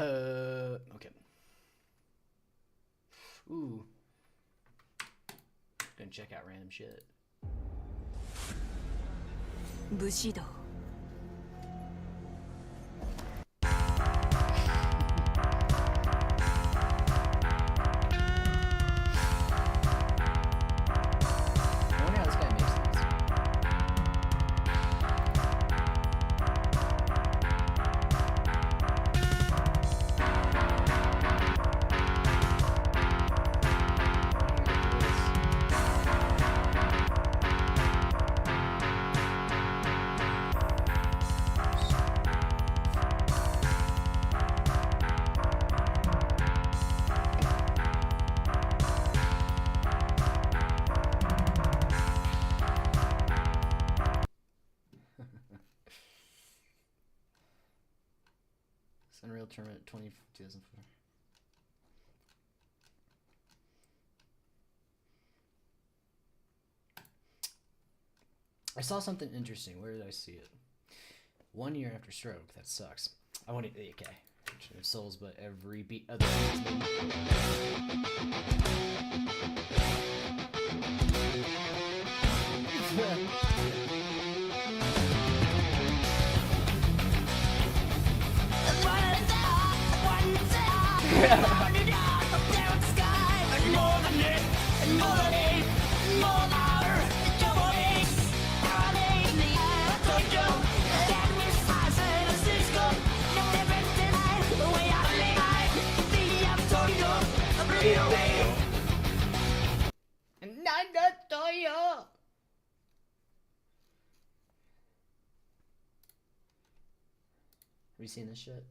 Okay. Ooh. Gonna check out random shit. 武士道 I wonder how this guy makes these. Unreal Tournament 2004. I saw something interesting. Where did I see it? 1 year after stroke. That sucks. I want to. Okay. Souls, but every beat. Other Have you seen this shit?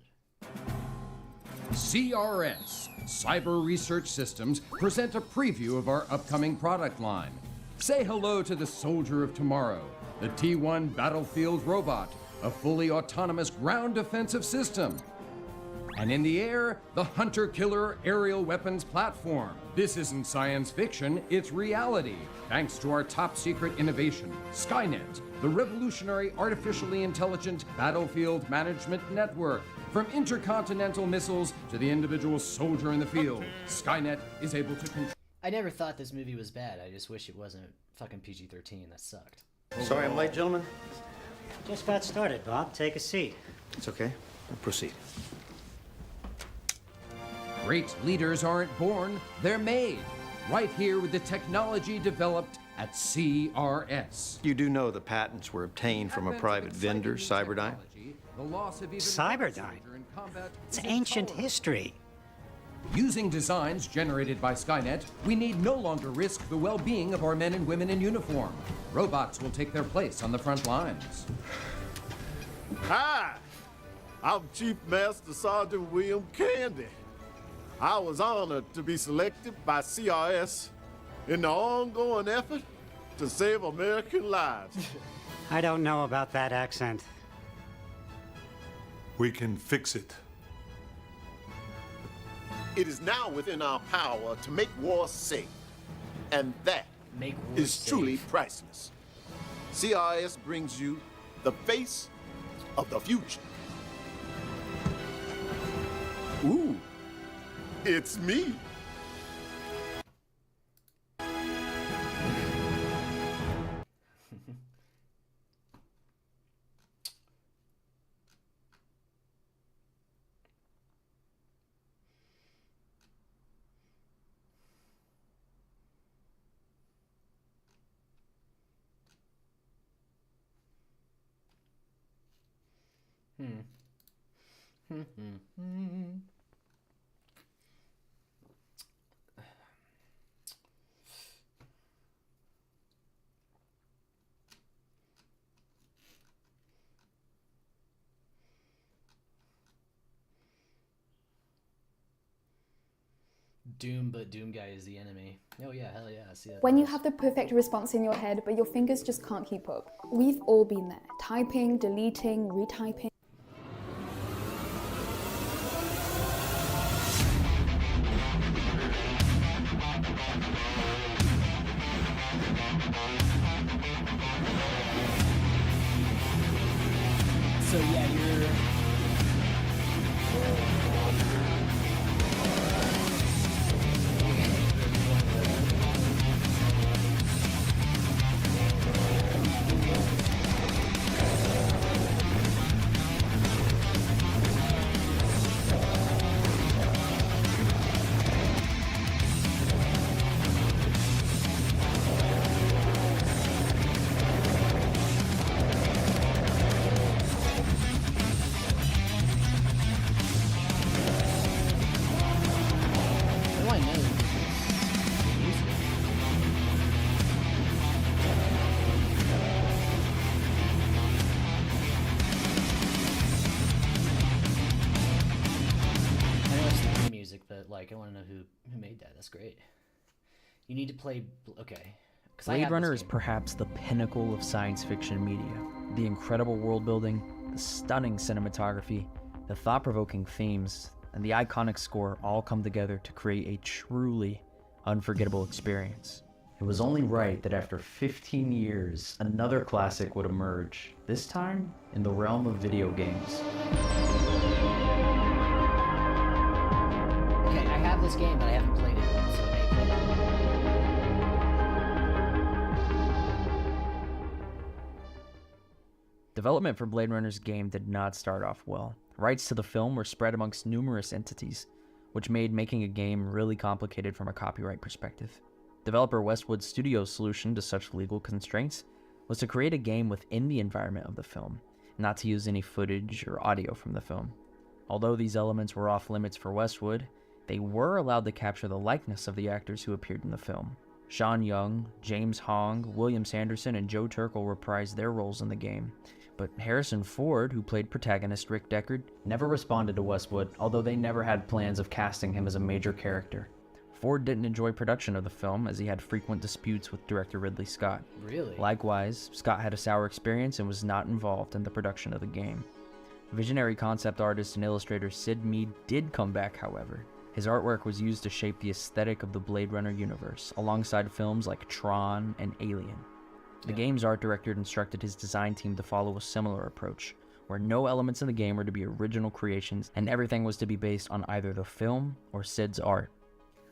CRS, Cyber Research Systems, present a preview of our upcoming product line. Say hello to the Soldier of Tomorrow, the T1 Battlefield Robot, a fully autonomous ground defensive system. And in the air, the Hunter-Killer Aerial Weapons Platform. This isn't science fiction, it's reality, thanks to our top-secret innovation, Skynet, the revolutionary artificially intelligent battlefield management network. From intercontinental missiles to the individual soldier in the field, Skynet is able to control... I never thought this movie was bad. I just wish it wasn't fucking PG-13. That sucked. Sorry I'm late, gentlemen. Just got started, Bob. Take a seat. It's okay. I'll proceed. Great leaders aren't born, they're made. Right here with the technology developed at CRS. You do know the patents were obtained from a private vendor, Cyberdyne? Cyberdyne? It's ancient history. Using designs generated by Skynet, we need no longer risk the well-being of our men and women in uniform. Robots will take their place on the front lines. Hi, I'm Chief Master Sergeant William Candy. I was honored to be selected by CRS in the ongoing effort to save American lives. I don't know about that accent. We can fix it. It is now within our power to make war safe, and that is truly priceless. CRS brings you the face of the future. Ooh, it's me. Doom, but Doom guy is the enemy. Oh yeah, hell yeah, I see that. When you have the perfect response in your head, but your fingers just can't keep up. We've all been there. Typing, deleting, retyping. So yeah, you're... but like I want to know who made that. That's great. You need to play. Okay. Blade Runner is perhaps the pinnacle of science fiction media. The incredible world building, the stunning cinematography, the thought-provoking themes, and the iconic score all come together to create a truly unforgettable experience. It was only right that after 15 years, another classic would emerge, this time in the realm of video games. Okay, I have this game, but I haven't played it yet, so I may play it. Development for Blade Runner's game did not start off well. Rights to the film were spread amongst numerous entities, which made making a game really complicated from a copyright perspective. Developer Westwood's studio's solution to such legal constraints was to create a game within the environment of the film, not to use any footage or audio from the film. Although these elements were off limits for Westwood, they were allowed to capture the likeness of the actors who appeared in the film. Sean Young, James Hong, William Sanderson, and Joe Turkel reprised their roles in the game, but Harrison Ford, who played protagonist Rick Deckard, never responded to Westwood, although they never had plans of casting him as a major character. Ford didn't enjoy production of the film as he had frequent disputes with director Ridley Scott. Really? Likewise, Scott had a sour experience and was not involved in the production of the game. Visionary concept artist and illustrator Sid Mead did come back, however. His artwork was used to shape the aesthetic of the Blade Runner universe, alongside films like Tron and Alien. The game's art director instructed his design team to follow a similar approach, where no elements in the game were to be original creations and everything was to be based on either the film or Sid's art.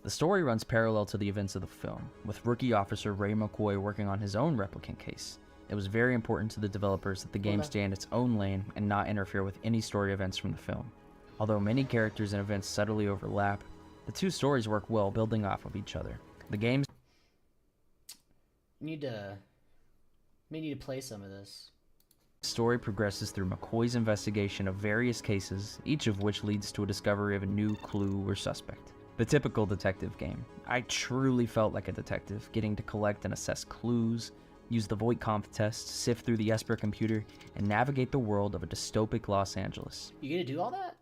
The story runs parallel to the events of the film, with rookie officer Ray McCoy working on his own replicant case. It was very important to the developers that the game stay in its own lane and not interfere with any story events from the film. Although many characters and events subtly overlap, the two stories work well, building off of each other. The game's May need to play some of this. story progresses through McCoy's investigation of various cases, each of which leads to a discovery of a new clue or suspect. The typical detective game. I truly felt like a detective, getting to collect and assess clues, use the Voight-Kampff test, sift through the Esper computer, and navigate the world of a dystopic Los Angeles. You gonna do all that?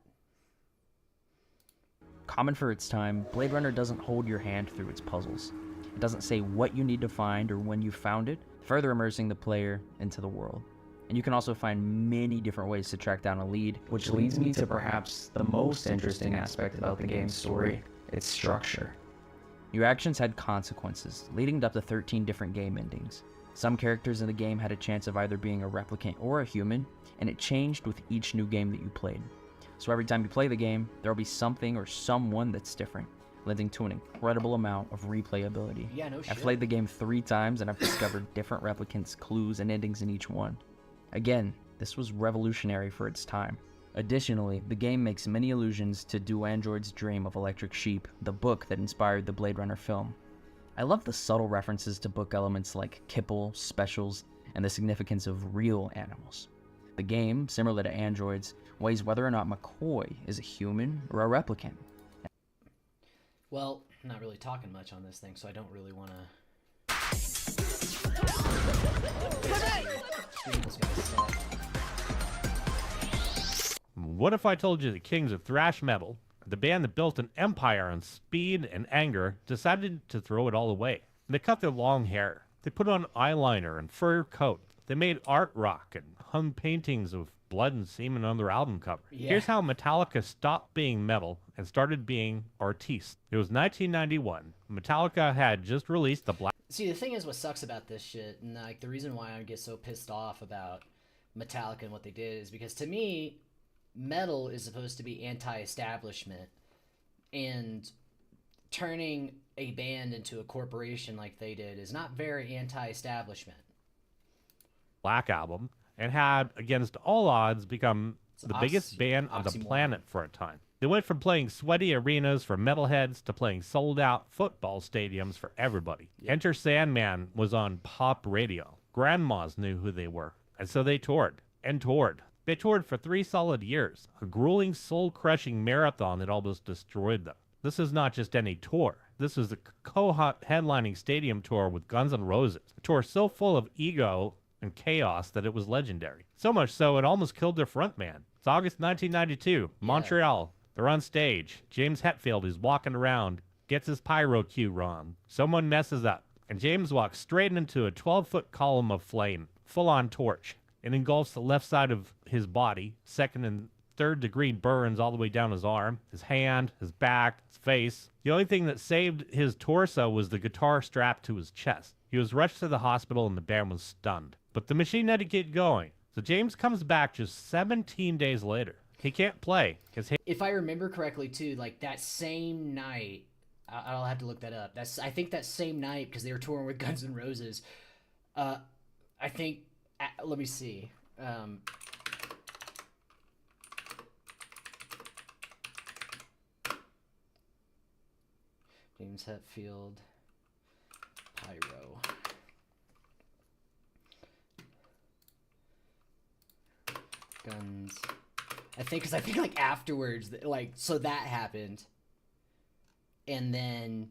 Common for its time, Blade Runner doesn't hold your hand through its puzzles. It doesn't say what you need to find or when you found it, further immersing the player into the world. And you can also find many different ways to track down a lead, which leads me to perhaps the most interesting aspect about the game's story, its structure. Your actions had consequences, leading to up to 13 different game endings. Some characters in the game had a chance of either being a replicant or a human, and it changed with each new game that you played. So every time you play the game, there will be something or someone that's different, leading to an incredible amount of replayability. Yeah, no shit. I've played the game 3 times and I've discovered different replicants, clues, and endings in each one. Again, this was revolutionary for its time. Additionally, the game makes many allusions to Do Android's Dream of Electric Sheep, the book that inspired the Blade Runner film. I love the subtle references to book elements like kibble, specials, and the significance of real animals. The game, similar to Android's, weighs whether or not McCoy is a human or a replicant. Well, I'm not really talking much on this thing, so I don't really want to. What if I told you the kings of thrash metal, the band that built an empire on speed and anger, decided to throw it all away? They cut their long hair. They put on eyeliner and fur coat. They made art rock and hung paintings of blood and semen on their album cover. Yeah. Here's how Metallica stopped being metal and started being artiste. It was 1991. Metallica had just released the Black... See, the thing is, what sucks about this shit, and like the reason why I get so pissed off about Metallica and what they did is because to me, metal is supposed to be anti-establishment, and turning a band into a corporation like they did is not very anti-establishment. Black Album, and had, against all odds, become the biggest band on the oxymoron. planet for a time. They went from playing sweaty arenas for metalheads to playing sold-out football stadiums for everybody. Enter Sandman was on pop radio. Grandmas knew who they were, and so they toured, and toured. They toured for 3 solid years, a grueling, soul-crushing marathon that almost destroyed them. This is not just any tour. This is a co-headlining stadium tour with Guns N' Roses, a tour so full of ego and chaos that it was legendary. So much so, it almost killed their frontman. It's August 1992, Montreal. They're on stage. James Hetfield is walking around, gets his pyro cue wrong. Someone messes up, and James walks straight into a 12-foot column of flame, full-on torch. It engulfs the left side of his body, second and third degree burns all the way down his arm, his hand, his back, his face. The only thing that saved his torso was the guitar strapped to his chest. He was rushed to the hospital and the band was stunned. But the machine had to get going. So James comes back just 17 days later. He can't play. If I remember correctly, too, like that same night, I'll have to look that up. I think that same night, because they were touring with Guns N' Roses, I think, let me see. James Hetfield, Pyro. Guns. I think like afterwards, like, so that happened. And then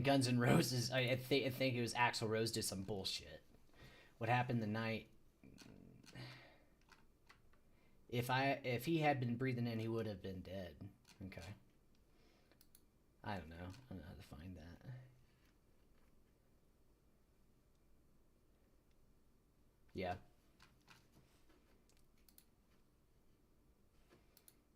Guns N' Roses, I think it was Axl Rose did some bullshit. What happened the night? If he had been breathing in, he would have been dead. Okay. I don't know. I don't know how to find that. Yeah.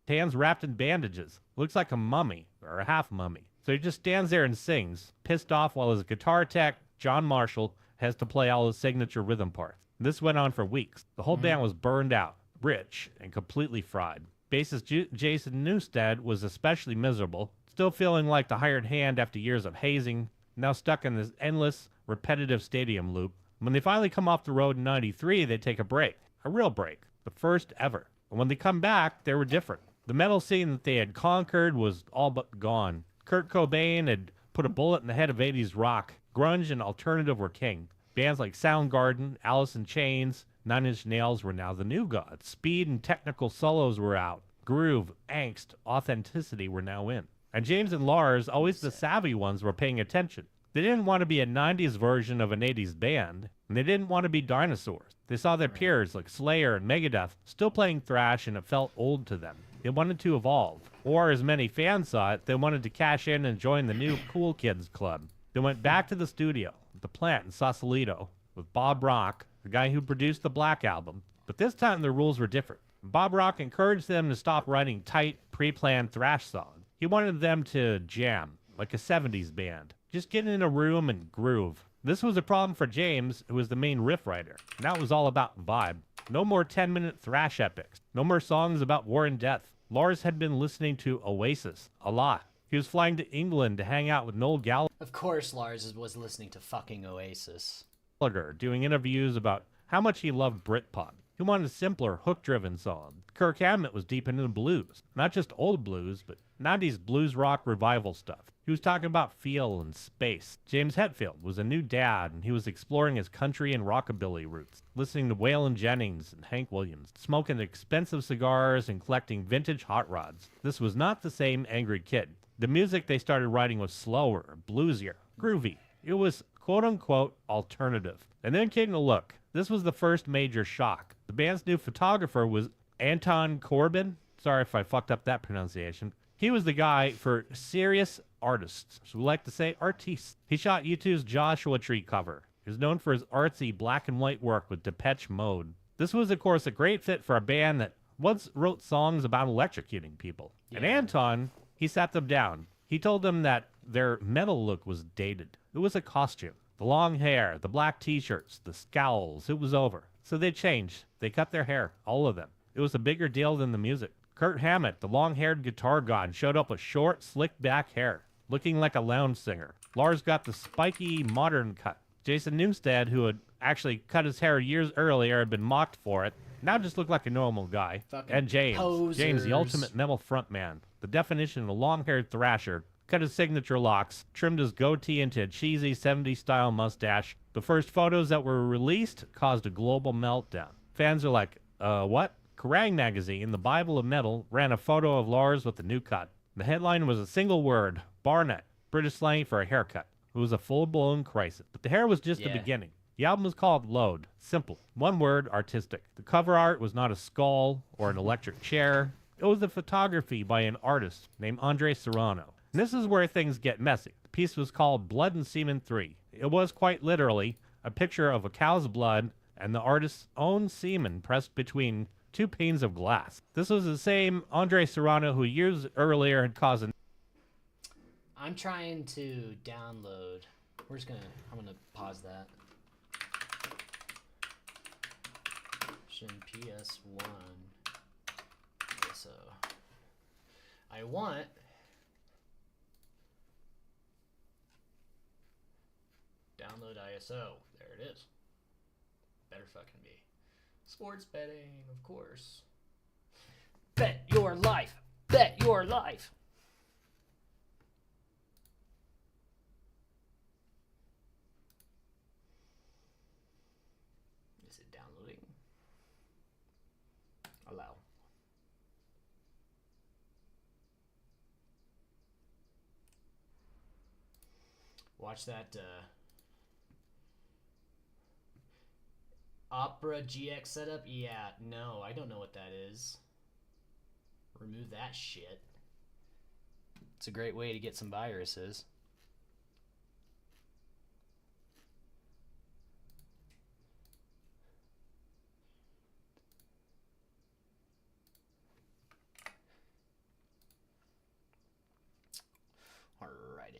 Hands wrapped in bandages. Looks like a mummy, or a half mummy. So he just stands there and sings, pissed off while his guitar tech, John Marshall, has to play all his signature rhythm parts. This went on for weeks. The whole band was burned out, rich, and completely fried. Bassist Jason Newsted was especially miserable, still feeling like the hired hand after years of hazing, now stuck in this endless, repetitive stadium loop. When they finally come off the road in '93, they take a break. A real break. The first ever. And when they come back, they were different. The metal scene that they had conquered was all but gone. Kurt Cobain had put a bullet in the head of 80s rock. Grunge and alternative were king. Bands like Soundgarden, Alice in Chains, Nine Inch Nails were now the new gods. Speed and technical solos were out. Groove, angst, authenticity were now in. And James and Lars, always the savvy ones, were paying attention. They didn't want to be a 90s version of an 80s band, and they didn't want to be dinosaurs. They saw their peers like Slayer and Megadeth still playing thrash, and it felt old to them. They wanted to evolve. Or, as many fans saw it, they wanted to cash in and join the new cool kids club. They went back to the studio, the plant in Sausalito, with Bob Rock, the guy who produced the Black Album. But this time the rules were different. Bob Rock encouraged them to stop writing tight, pre-planned thrash songs. He wanted them to jam, like a 70s band. Just get in a room and groove. This was a problem for James, who was the main riff writer. And that was all about vibe. No more 10-minute thrash epics. No more songs about war and death. Lars had been listening to Oasis a lot. He was flying to England to hang out with Noel Gallagher. Of course Lars was listening to fucking Oasis. Doing interviews about how much he loved Britpop. He wanted a simpler, hook-driven song. Kirk Hammett was deep into the blues. Not just old blues, but 90s blues rock revival stuff. He was talking about feel and space. James Hetfield was a new dad, and he was exploring his country and rockabilly roots, listening to Waylon Jennings and Hank Williams, smoking expensive cigars and collecting vintage hot rods. This was not the same angry kid. The music they started writing was slower, bluesier, groovy. It was quote-unquote alternative. And then came the look. This was the first major shock. The band's new photographer was Anton Corbin. Sorry if I fucked up that pronunciation. He was the guy for serious artists. So we like to say artistes. He shot U2's Joshua Tree cover. He was known for his artsy black and white work with Depeche Mode. This was, of course, a great fit for a band that once wrote songs about electrocuting people. Yeah. And Anton, he sat them down. He told them that their metal look was dated. It was a costume. The long hair, the black t-shirts, the scowls, it was over. So they changed. They cut their hair, all of them. It was a bigger deal than the music. Kurt Hammett, the long-haired guitar god, showed up with short, slicked-back hair, looking like a lounge singer. Lars got the spiky, modern cut. Jason Newsted, who had actually cut his hair years earlier and been mocked for it, now just looked like a normal guy. Fucking and James, posers. James, the ultimate metal frontman, the definition of a long-haired thrasher, cut his signature locks, trimmed his goatee into a cheesy 70s-style mustache. The first photos that were released caused a global meltdown. Fans are like, what? Kerrang! Magazine, the Bible of Metal, ran a photo of Lars with the new cut. The headline was a single word, Barnett, British slang for a haircut. It was a full-blown crisis. But the hair was just the beginning. The album was called Load. Simple. One word, artistic. The cover art was not a skull or an electric chair. It was a photography by an artist named Andre Serrano. And this is where things get messy. The piece was called Blood and Semen 3. It was quite literally a picture of a cow's blood and the artist's own semen pressed between two panes of glass. This was the same Andre Serrano who years earlier had caused an... I'm trying to download. I'm gonna pause that. PS1 ISO. I want download ISO. There it is. Better fucking be. Sports betting, of course. Bet your life. Bet your life. Is it downloading? Allow. Watch that Opera GX setup? Yeah, no, I don't know what that is. Remove that shit. It's a great way to get some viruses. Alrighty.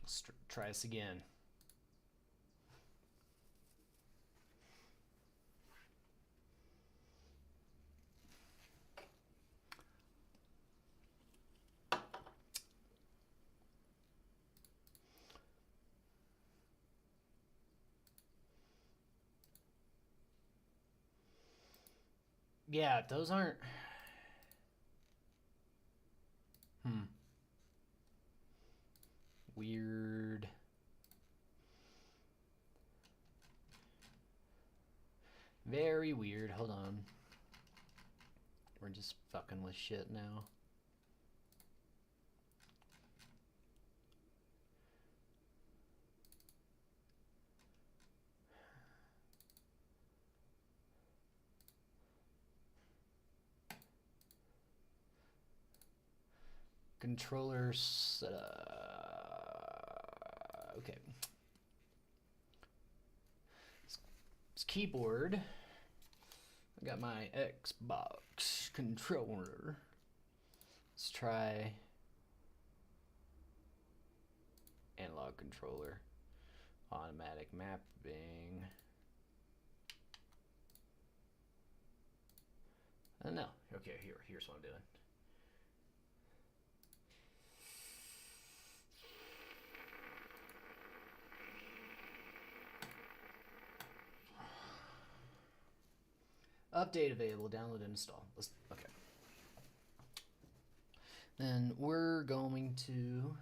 Let's try this again. Yeah, those aren't... Weird. Very weird. Hold on. We're just fucking with shit now. Controller setup. Okay. It's keyboard. I got my Xbox controller. Let's try analog controller. Automatic mapping. I don't know. Okay, here's what I'm doing. Update available, download and install. Okay. Then we're going to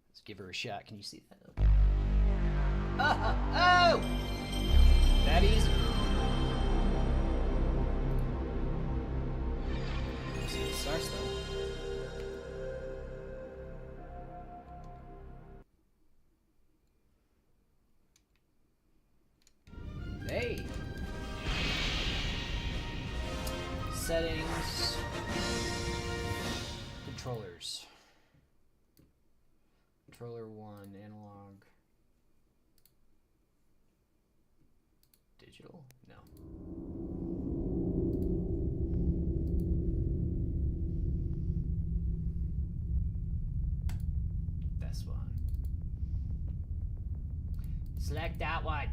let's give her a shot. Can you see that? Oh! That easy. See it starts though. Hey! Settings. Controllers. Controller 1, analog. Digital? No. This one. Select that one.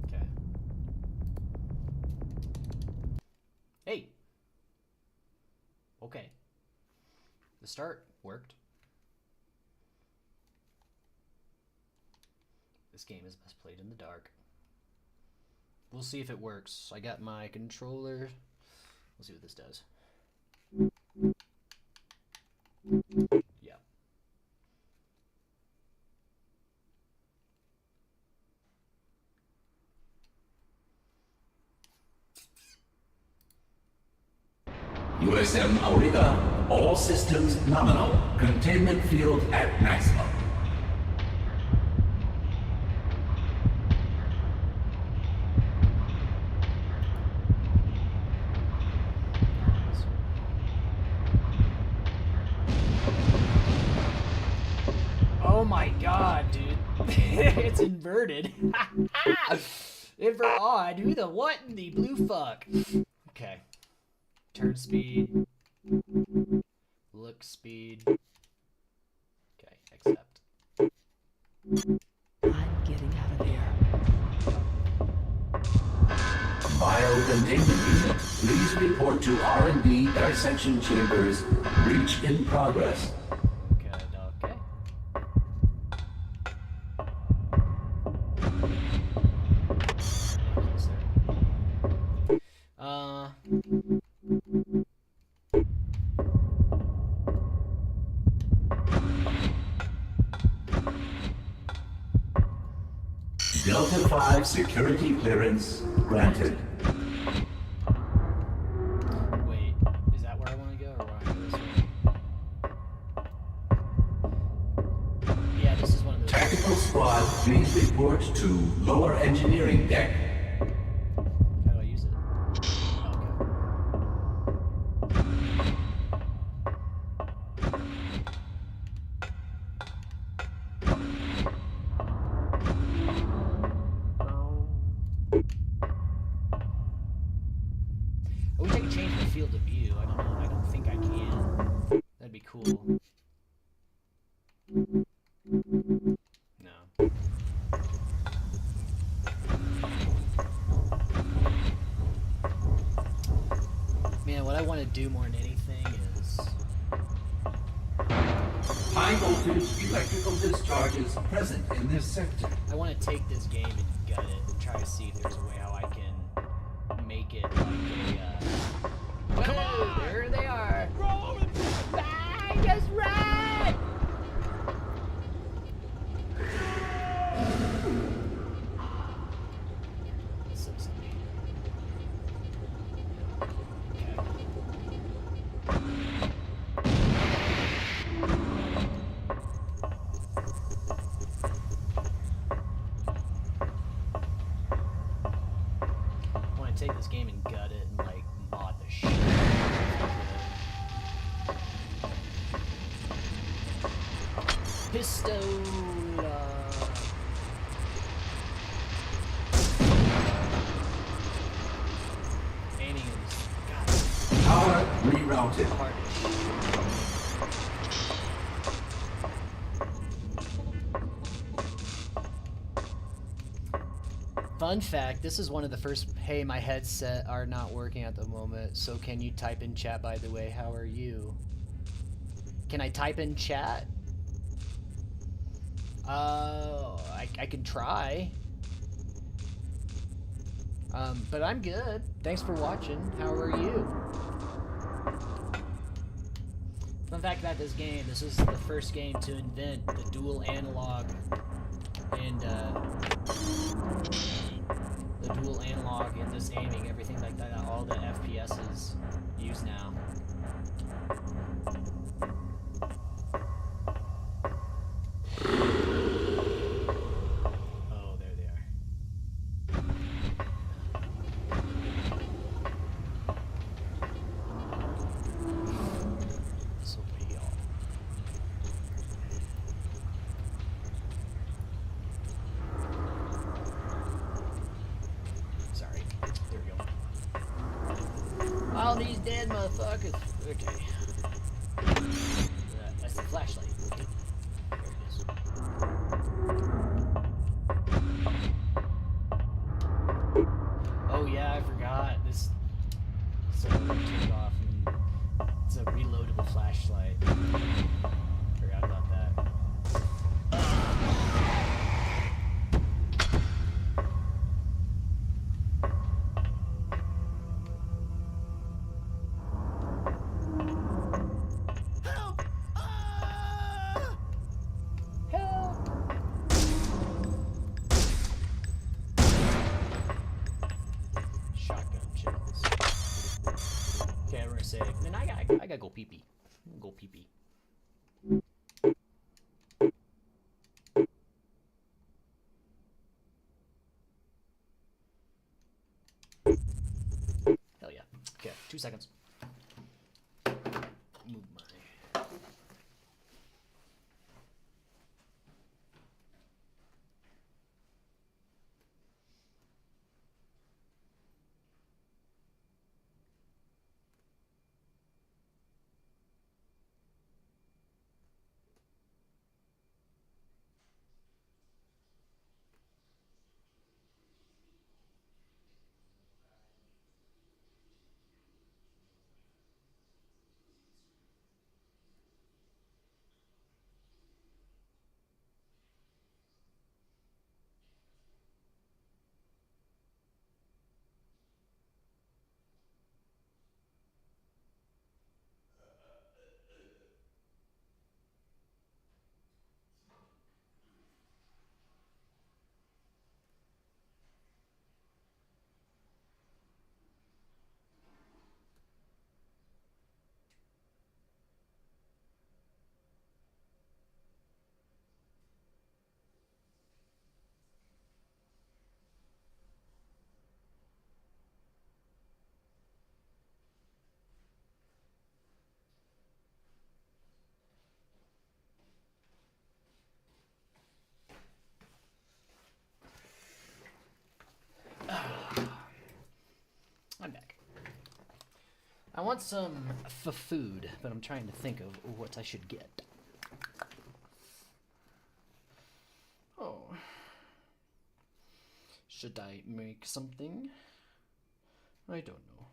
Okay. Hey. Okay. The start worked. This game is best played in the dark. We'll see if it works. I got my controller. We'll see what this does. Yeah. USM Auriga, all systems nominal. Containment field at maximum. Oh my god, dude. It's inverted. Odd. Who the what in the blue fuck? Okay. Turn speed. Look speed. Okay, accept. I'm getting out of there. Biocontainment unit, please report to R&D dissection chambers. Breach in progress. Good, okay. Delta 5 security clearance granted. Wait, is that where I want to go, or want to go this way? Yeah, this is one of those. Technical squad, please report to lower engineering deck. How do I use it? Oh, I wish I could change the field of view. I don't know. I don't think I can. That'd be cool. No. Man, what I want to do more than anything is... High voltage electrical discharges present in this sector. I want to take this game and gut it and try to see if there's a way how I can make it like a... Come on! There they are! Roll over the... Bang! Just run! So silly. Okay. I want to take this game and gut it and like mod the shit. Pistola. Aiming is Power rerouted. hard. Fun fact, this is one of the first, hey, my headset are not working at the moment, so can you type in chat, by the way, how are you? Can I type in chat? I can try. But I'm good. Thanks for watching. How are you? Fun fact about this game, this is the first game to invent the dual analog and, the dual analog and this aiming, everything like that, all the FPSs use now. Oh, there they are. This will be all. Sorry. There we go. All these dead motherfuckers. Okay. That's the flashlight. There it is. Oh yeah, I forgot. This turned off and it's a reloadable flashlight. Forgot about that. I gotta go pee pee. Go pee pee. Hell yeah. Okay, 2 seconds. Move my. I'm back. I want some food, but I'm trying to think of what I should get. Oh. Should I make something? I don't know.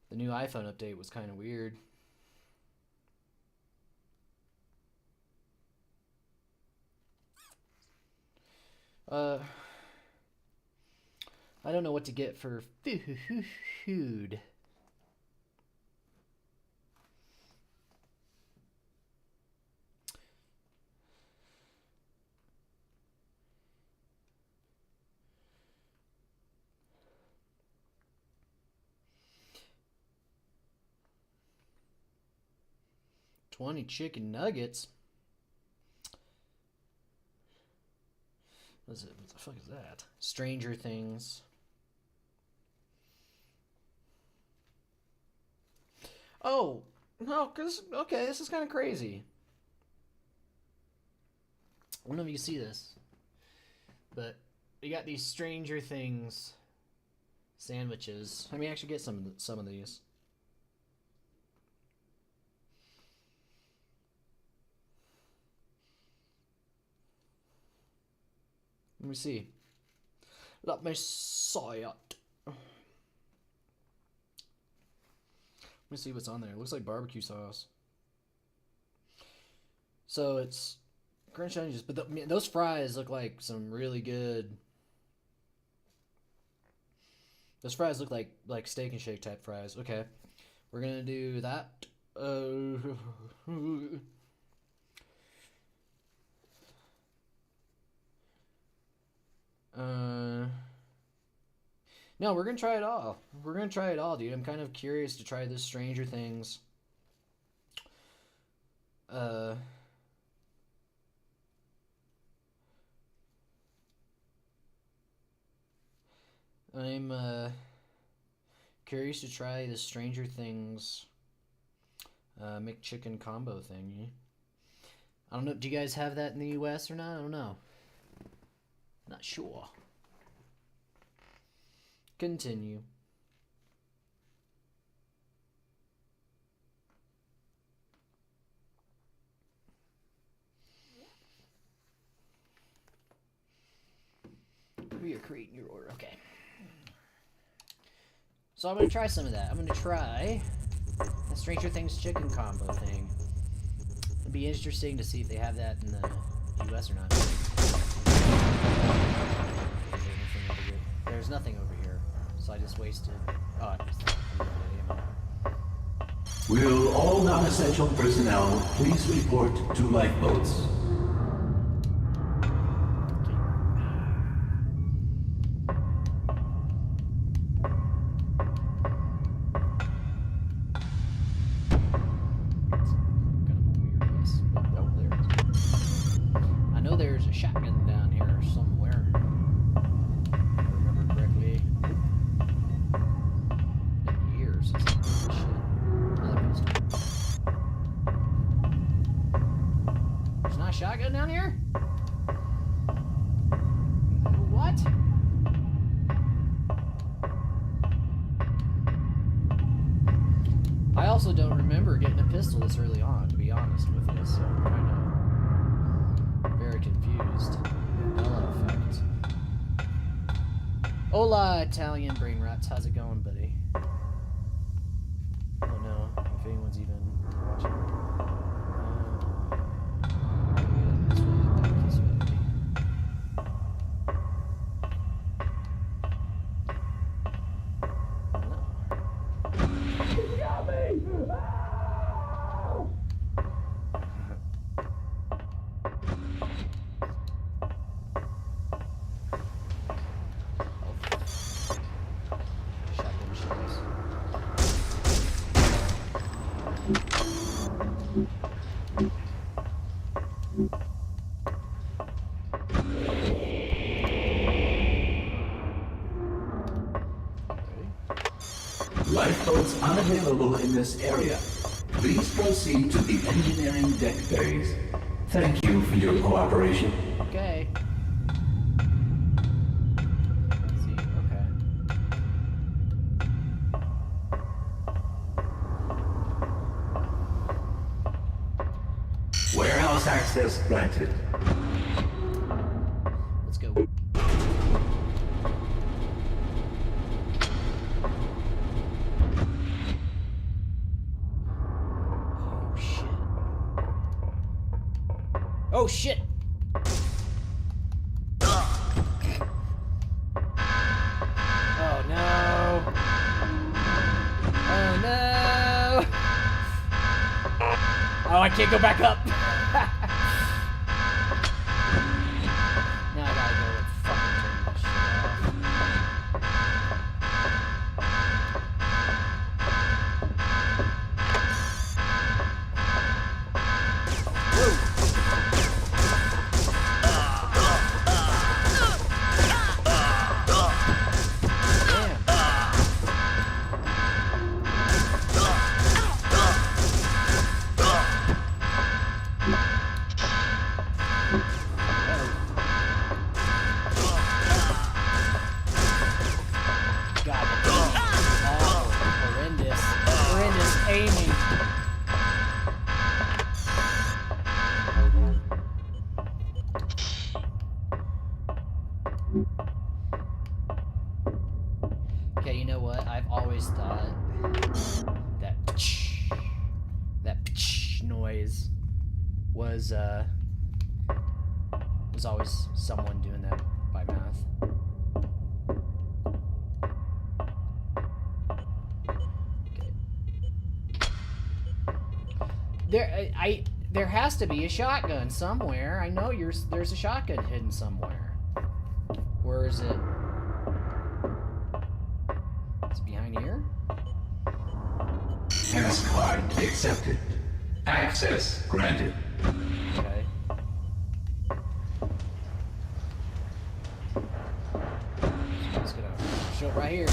The new iPhone update was kind of weird. I don't know what to get for food. $20 chicken nuggets. What the fuck is that? Stranger Things. Oh, no, okay, this is kind of crazy. I don't know if you see this, but you got these Stranger Things sandwiches. Let me actually get some of these. Let me see. Let me saw it. Let me see what's on there. It looks like barbecue sauce. So it's crunch onions, but those fries look like some really good. Those fries look like Steak and Shake type fries. Okay, we're gonna do that. No, we're gonna try it all. We're gonna try it all, dude. I'm kind of curious to try this Stranger Things. I'm curious to try the Stranger Things McChicken combo thing. I don't know. Do you guys have that in the U.S. or not? I don't know. Not sure. Continue. We are creating your order. Okay. So I'm going to try some of that. I'm going to try the Stranger Things chicken combo thing. It'd be interesting to see if they have that in the US or not. There's nothing over here, so I just wasted. Oh, I just. Will all non-essential personnel please report to lifeboats? know there's a shotgun down here somewhere. If I remember correctly. Been years since I played this shit. Another pistol. There's not a shotgun down here? What? I also don't remember getting a pistol this early on, to be honest with you, so I'm kind of very confused. Mandela effect. Hola, Italian brain rats. How's it going, buddy? I don't know if anyone's even watching. This way, this way. Shotgun shells. Lifeboats unavailable in this area. Please proceed to the engineering deck base. Thank you for your cooperation. Okay. Let's see, okay. Warehouse access granted. Let's go. Oh shit! Oh no! Oh no! Oh, I can't go back up! Now I gotta go and fucking turn this shit off. Whoa! Aiming. Okay, you know what? I've always thought that noise was always someone doing that by mouth. There has to be a shotgun somewhere. I know there's a shotgun hidden somewhere. Where is it? It's behind here? Task card accepted. Access granted. Okay. So it's gonna show up right here.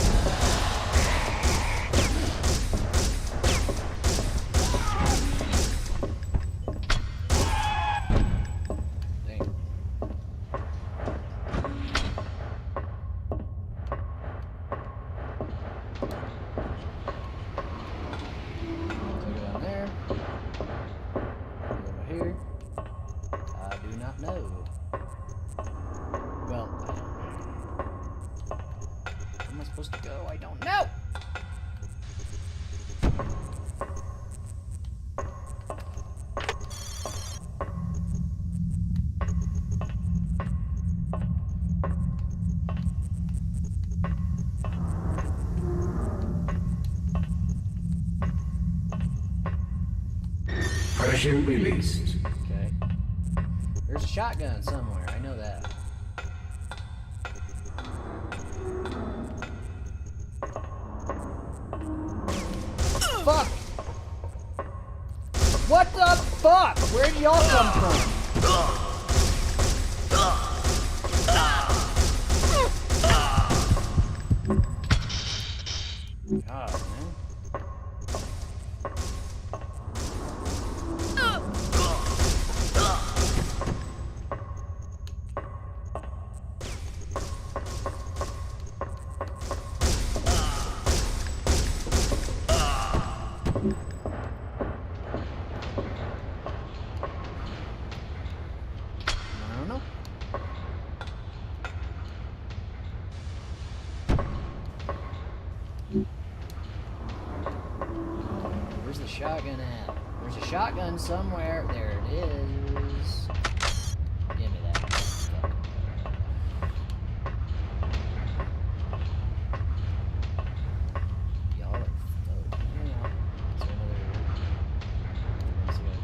Pressure released. Okay. There's a shotgun somewhere. I know that. Fuck! What the fuck? Where'd y'all come from? shotgun at? There's a shotgun somewhere. There it is. Give me that. Y'all are... Oh, yeah. Is there another... What else I gotta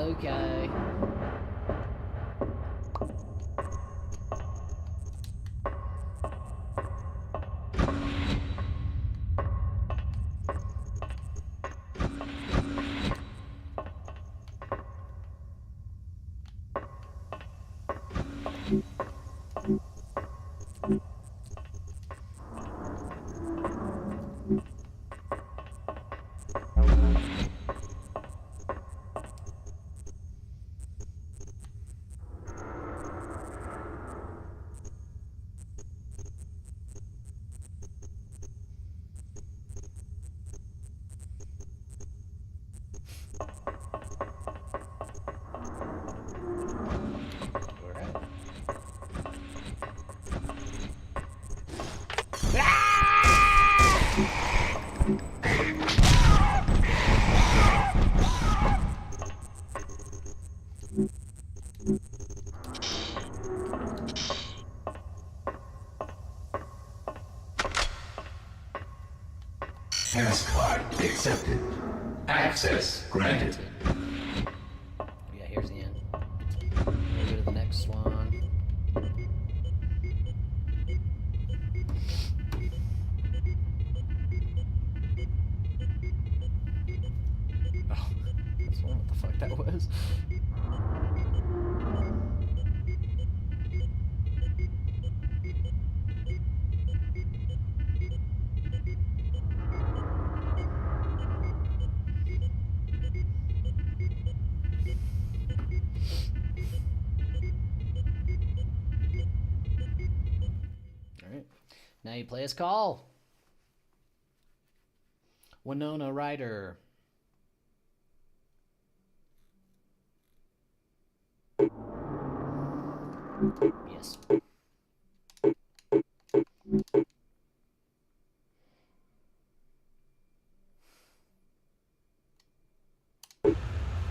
do? Okay. Task card accepted. Access granted. Yeah, here's the end. We'll go to the next one. Oh, this one, what the fuck that was? Alright. Now you play as Call. Winona Ryder. Yes.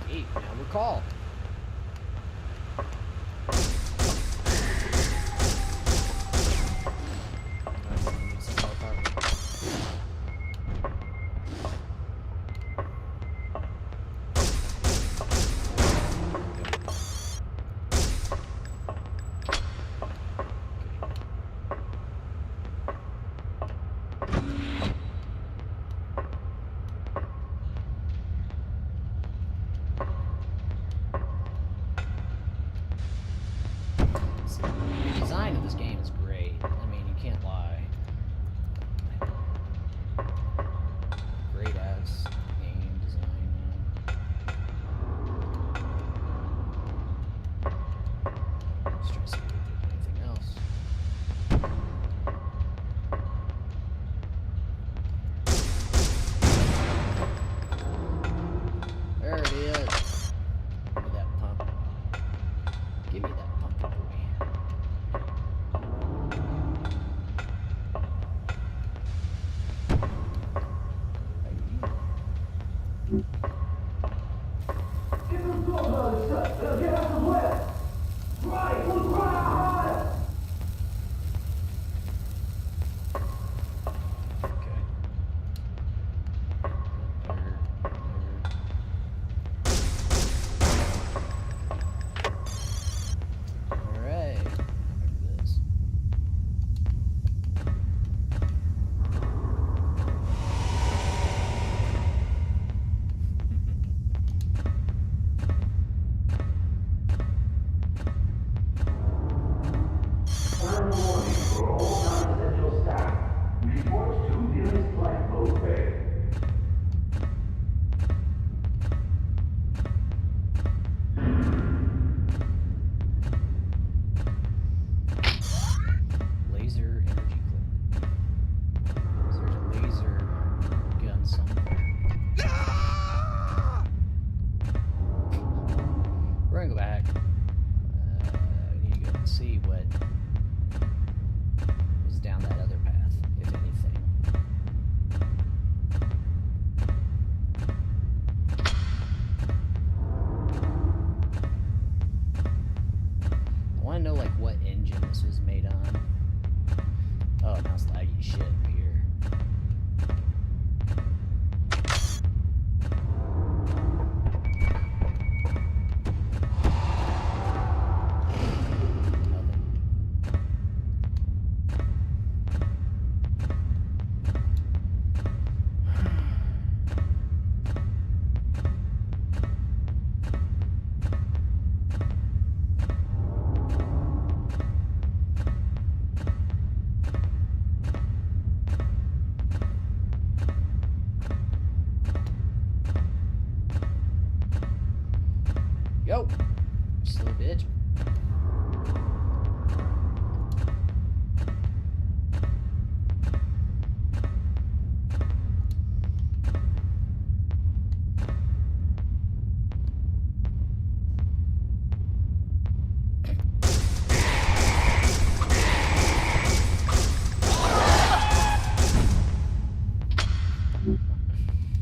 Hey, now we're Call. The design of this game is great. I mean, you can't lie. Great ass game design, man. Just trying to see if there's anything else. There it is. Give me that pump. Give me that pumpy boy.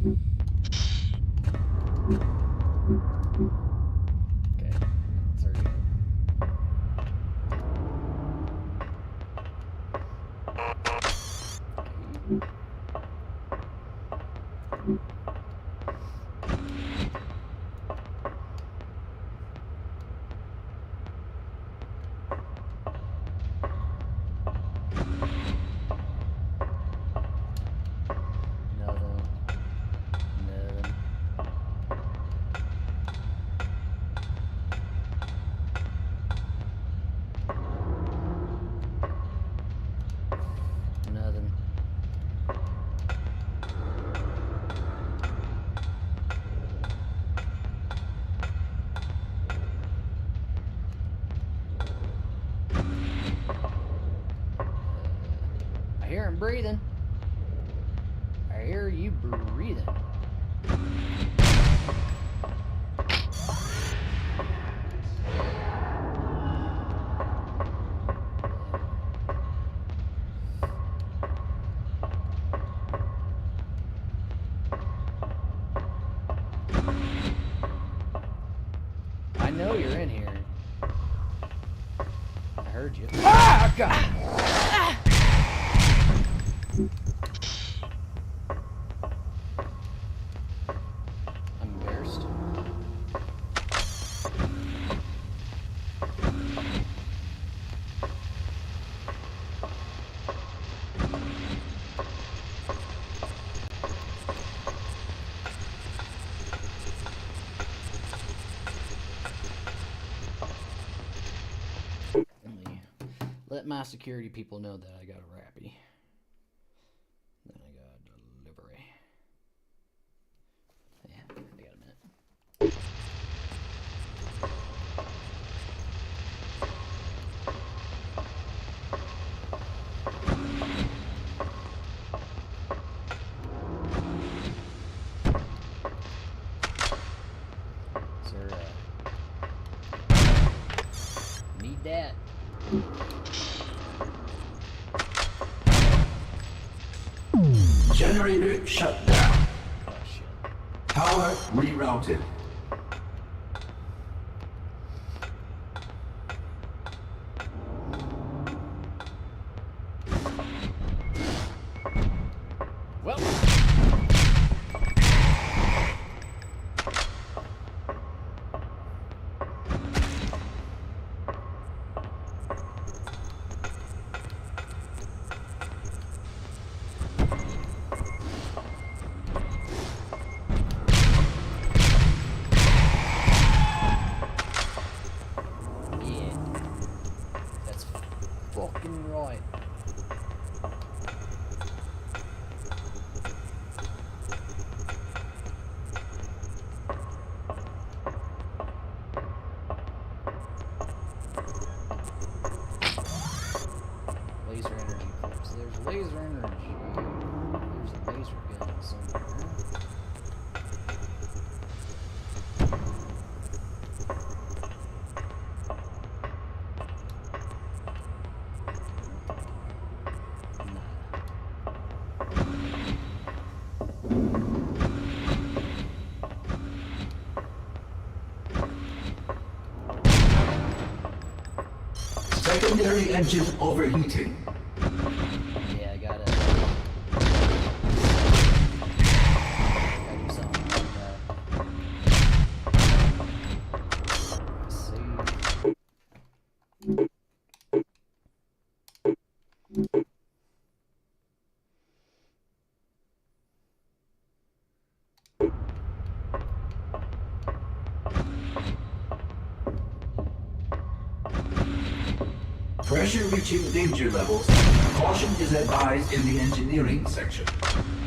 Okay, it's already good. Nothing. Nothing. Nothing. I hear him breathing. I hear you breathing. I know you're in here. I heard you. Ah, God! I'm embarrassed. Let my security people know that I got a rappy. Then I got a delivery. Yeah, I got a minute. Sir, need that. Generator shut down. Oh, shit. Power rerouted. Well. Yeah. That's fucking right. Laser energy clips. There's laser energy. There's a laser gun somewhere. Secondary engine overheating. Yeah, I gotta do something about that. Let's see. Pressure reaching danger levels. Caution is advised in the engineering section.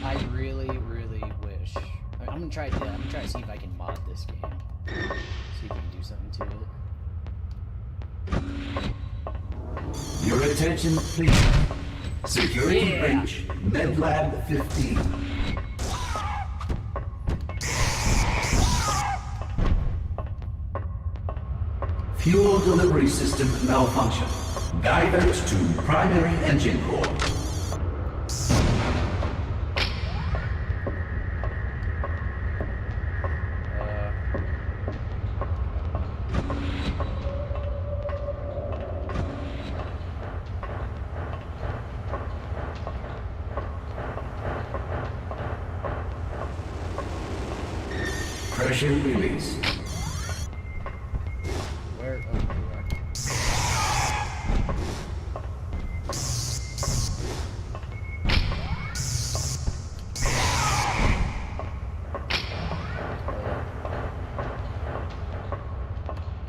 I really, really wish. I'm gonna try. I'm gonna try to see if I can mod this game. See if we can do something to it. Your attention, please. Security Yeah. breach. MedLab 15. Fuel delivery system malfunction. Divert to primary engine core. Special release. Where? Oh, there you are.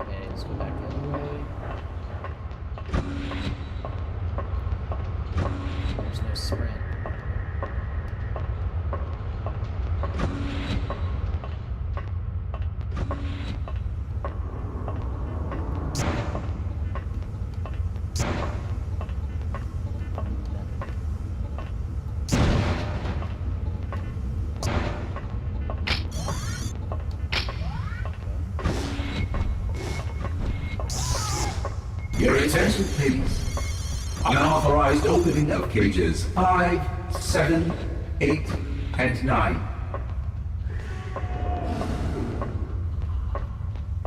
Okay, let's go back the other way. There's no sprint. Your attention, please. Unauthorized opening of cages 5, 7, 8, and 9.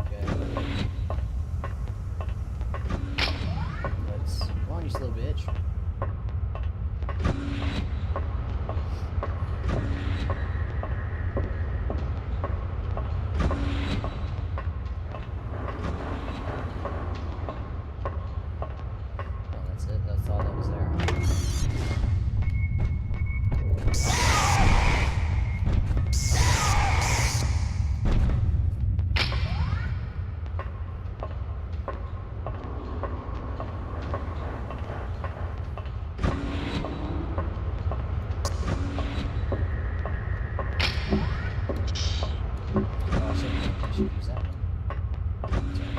Okay. Let's. Come on, you slow bitch. Oh, that's it. That's all that was there. Oh, I should use that one. Sorry.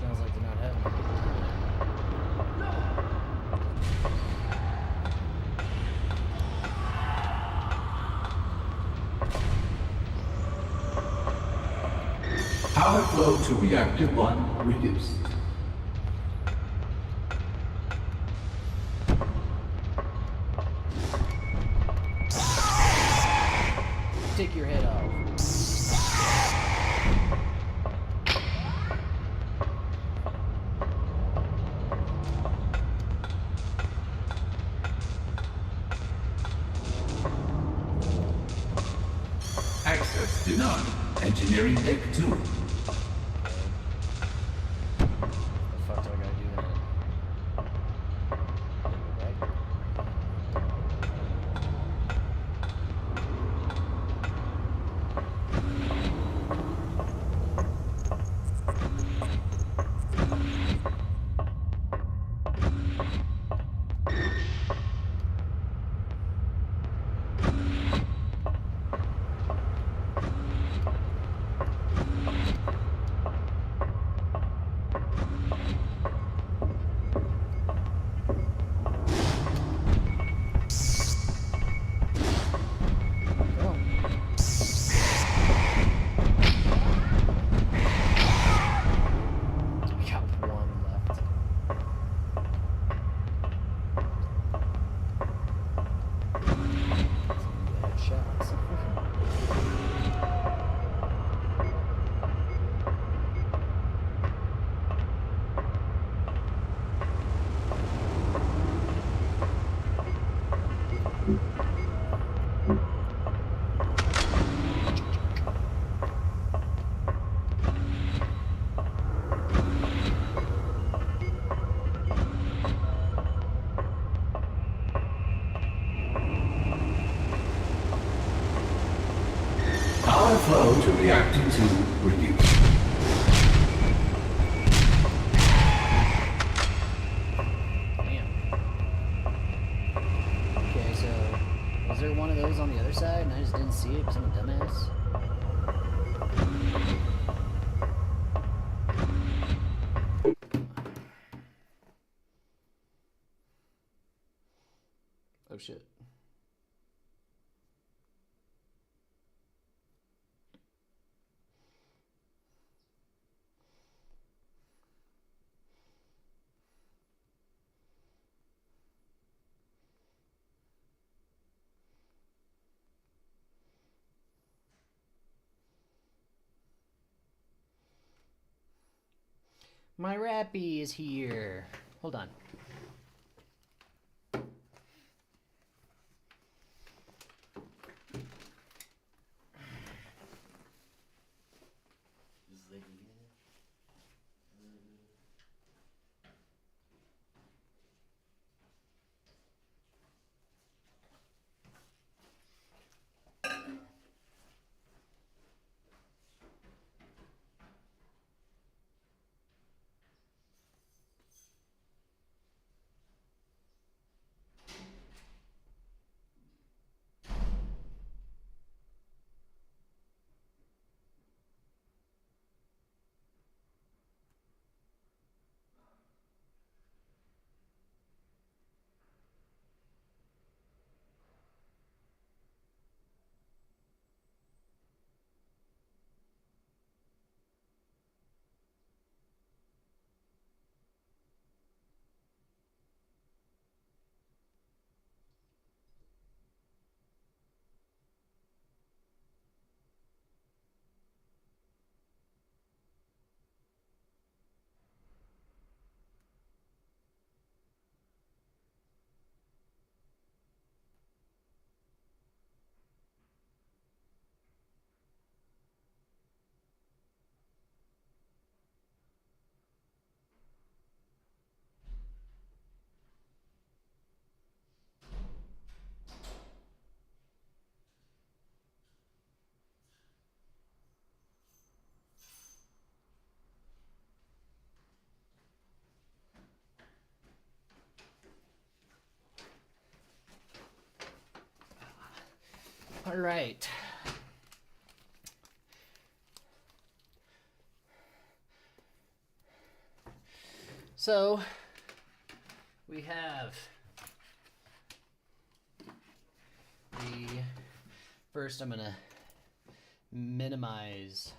Sounds like they're not having a good time. Power flow to reactor 1 reduced. Take your head off. Access denied. Engineering deck 2. The fuck do I gotta do that? Right. Go. We got one left. Headshots. Power flow to reactor 2 reduced. see it because I'm a dumbass? Oh shit. My Rappy is here. Hold on. All right. So we have the first. I'm gonna minimize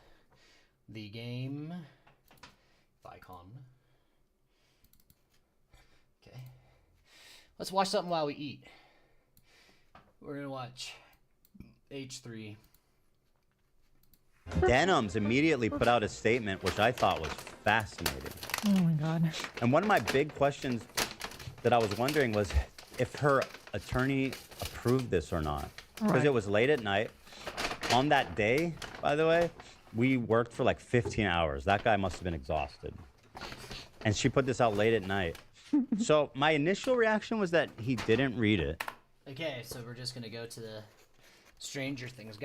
the game icon. Okay. Let's watch something while we eat. We're gonna watch H3. Denims immediately put out a statement which I thought was fascinating. Oh my god. And one of my big questions that I was wondering was if her attorney approved this or not. Because Right. it was late at night. On that day, by the way, we worked for like 15 hours. That guy must have been exhausted. And she put this out late at night. So my initial reaction was that he didn't read it. Okay, so we're just gonna go to the Stranger Things.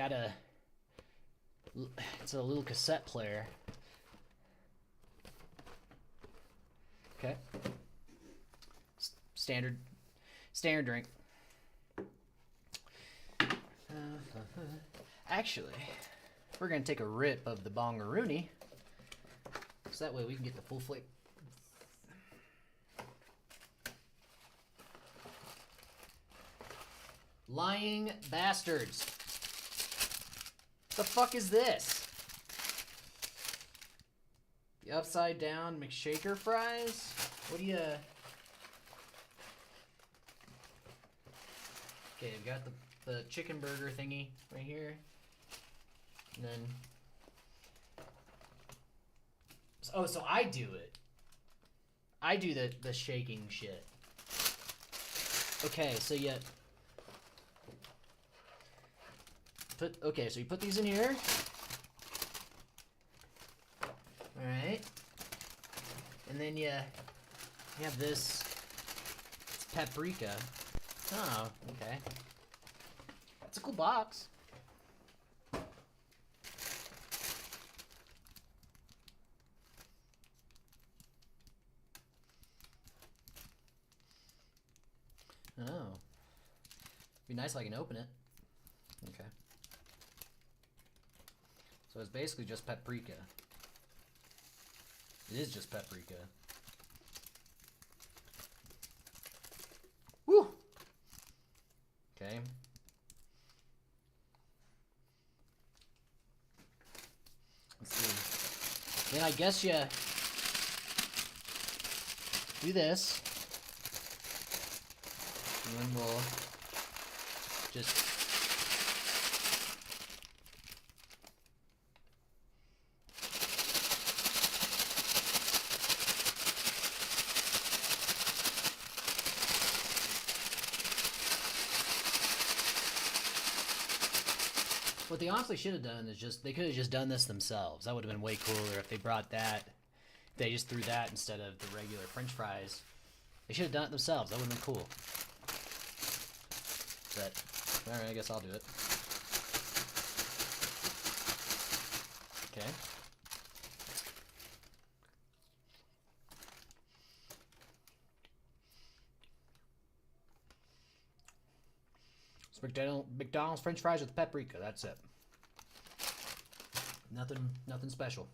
It's a little cassette player. Okay. Standard drink. Actually, we're gonna take a rip of the bongaroony, so that way we can get the full flavor. Lying bastards. The fuck is this? The upside down McShaker fries? What do you... Okay, we've got the chicken burger thingy right here. And then... Oh, so I do it. I do the shaking shit. Okay, so you... Okay, so you put these in here. Alright. And then you have this. It's paprika. Oh, okay. That's a cool box. Oh. Be nice if I can open it. Okay. So it's basically just paprika. It is just paprika. Woo! Okay. Let's see. Then I guess you do this. And then we'll just what they honestly should have done is they could have just done this themselves. That would have been way cooler if they brought that. They just threw that instead of the regular French fries. They should have done it themselves. That would have been cool. But, alright, I guess I'll do it. Okay. It's McDonald's French fries with paprika. That's it. Nothing special.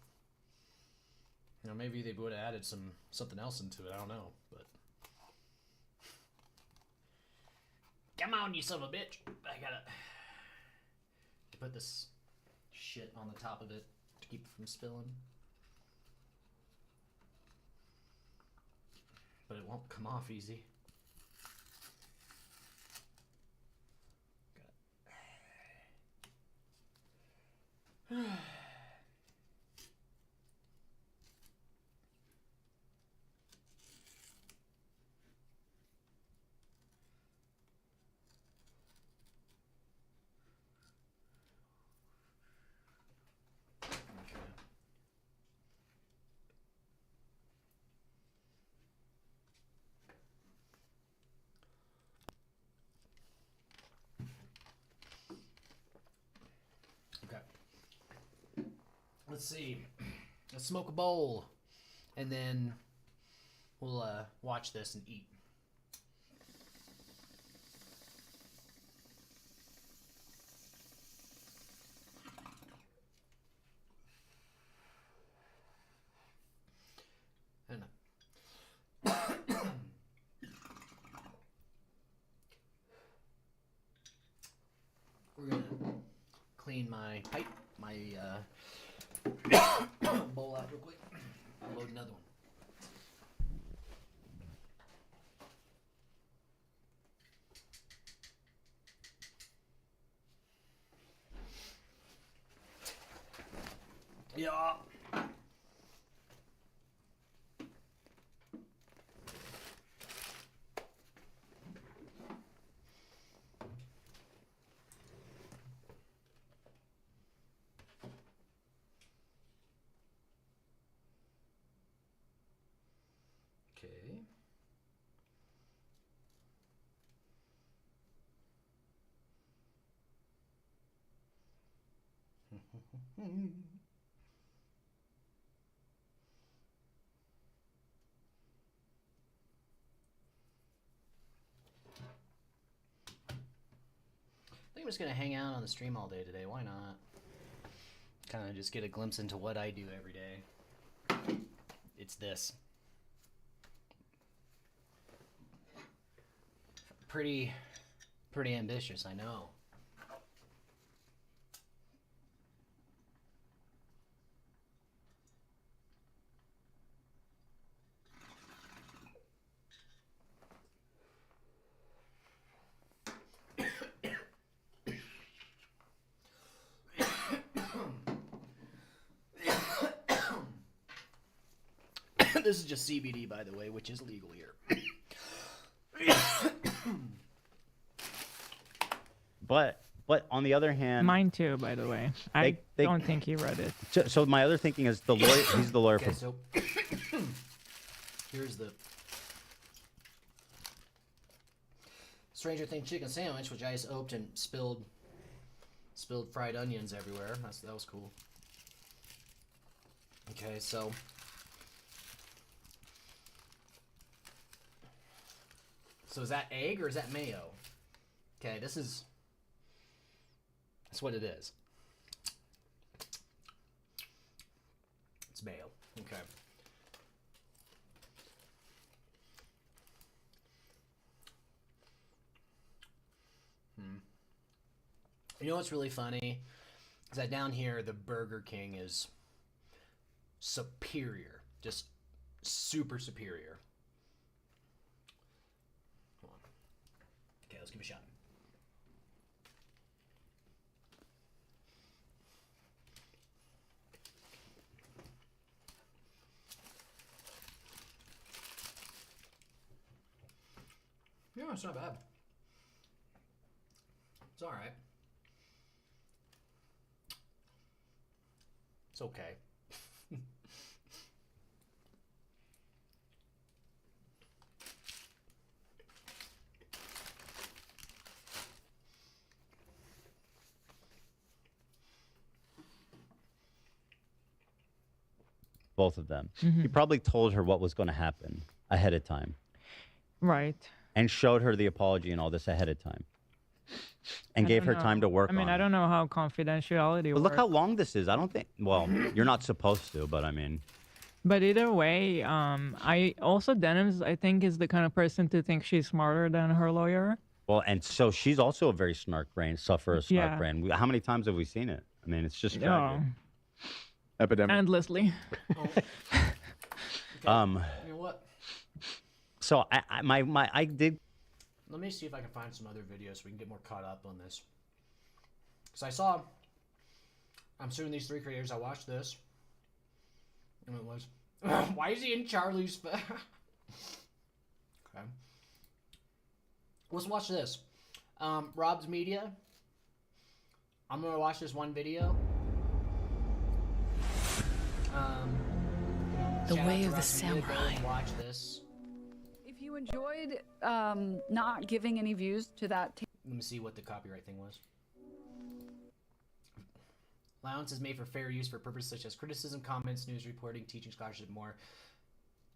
You know, maybe they would have added something else into it. I don't know, but come on, you son of a bitch! I gotta put this shit on the top of it to keep it from spilling. But it won't come off easy. Let's see. Let's smoke a bowl, and then we'll watch this and eat. And we're gonna clean my pipe, my bowl out real quick. I'll load another one. Yeah. Okay. I think I'm just gonna hang out on the stream all day today. Why not? Kind of just get a glimpse into what I do every day. It's this. Pretty ambitious, I know. This is just CBD, by the way, which is legal here. But on the other hand, Mine too, by the way. I don't think he read it. So my other thinking is the lawyer. He's the lawyer Okay, for. so here's the Stranger Things chicken sandwich, which I just opened and spilled fried onions everywhere. That was cool. Okay, so is that egg or is that mayo? Okay, that's what it is. It's male. Okay. You know what's really funny? Is that down here, the Burger King is superior. Just super superior. Hold on. Okay, let's give it a shot. Yeah, it's not bad. It's all right. It's okay. Both of them. Mhm. He probably told her what was going to happen ahead of time. Right. And showed her the apology and all this ahead of time. And I gave don't her know. time to work I mean, on I it. don't know how confidentiality But look works. how long this is. I don't think, well, you're not supposed to, but I mean. But either way, I also Denims, I think, is the kind of person to think she's smarter than her lawyer. Well, and so she's also a very snark brain, suffer a snark Yeah. brain. How many times have we seen it? I mean, it's just Oh, tragic. Epidemic. endlessly. You know what? So I did. Let me see if I can find some other videos so we can get more caught up on this. Because I'm suing these 3 creators. I watched this. And it was, why is he in Charlie's? Okay. Let's watch this. Rob's Media. I'm going to watch this one video. The shout out Way to of the Rob's Media. Go Samurai. and watch this. If you enjoyed not giving any views to that Let me see what the copyright thing was. Allowance is made for fair use for purposes such as criticism, comments, news reporting, teaching, scholarship, and more.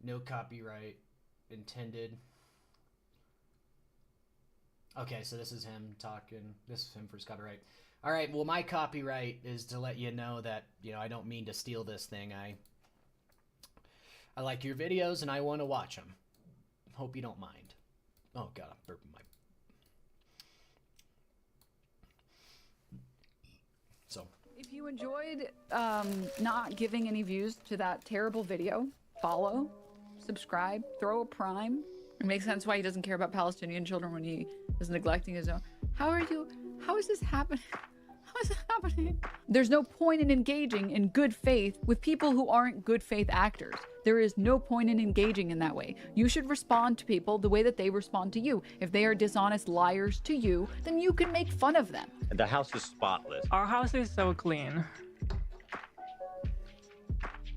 No copyright intended. Okay, so this is him talking. This is him for his copyright. All right, well, my copyright is to let you know that, I don't mean to steal this thing. I like your videos, and I want to watch them. Hope you don't mind. Oh, God, I'm burping my... So... If you enjoyed not giving any views to that terrible video, follow, subscribe, throw a prime. It makes sense why he doesn't care about Palestinian children when he is neglecting his own. How is this happening? How is it happening? There's no point in engaging in good faith with people who aren't good faith actors. There is no point in engaging in that way. You should respond to people the way that they respond to you. If they are dishonest liars to you, then you can make fun of them. The house is spotless. Our house is so clean.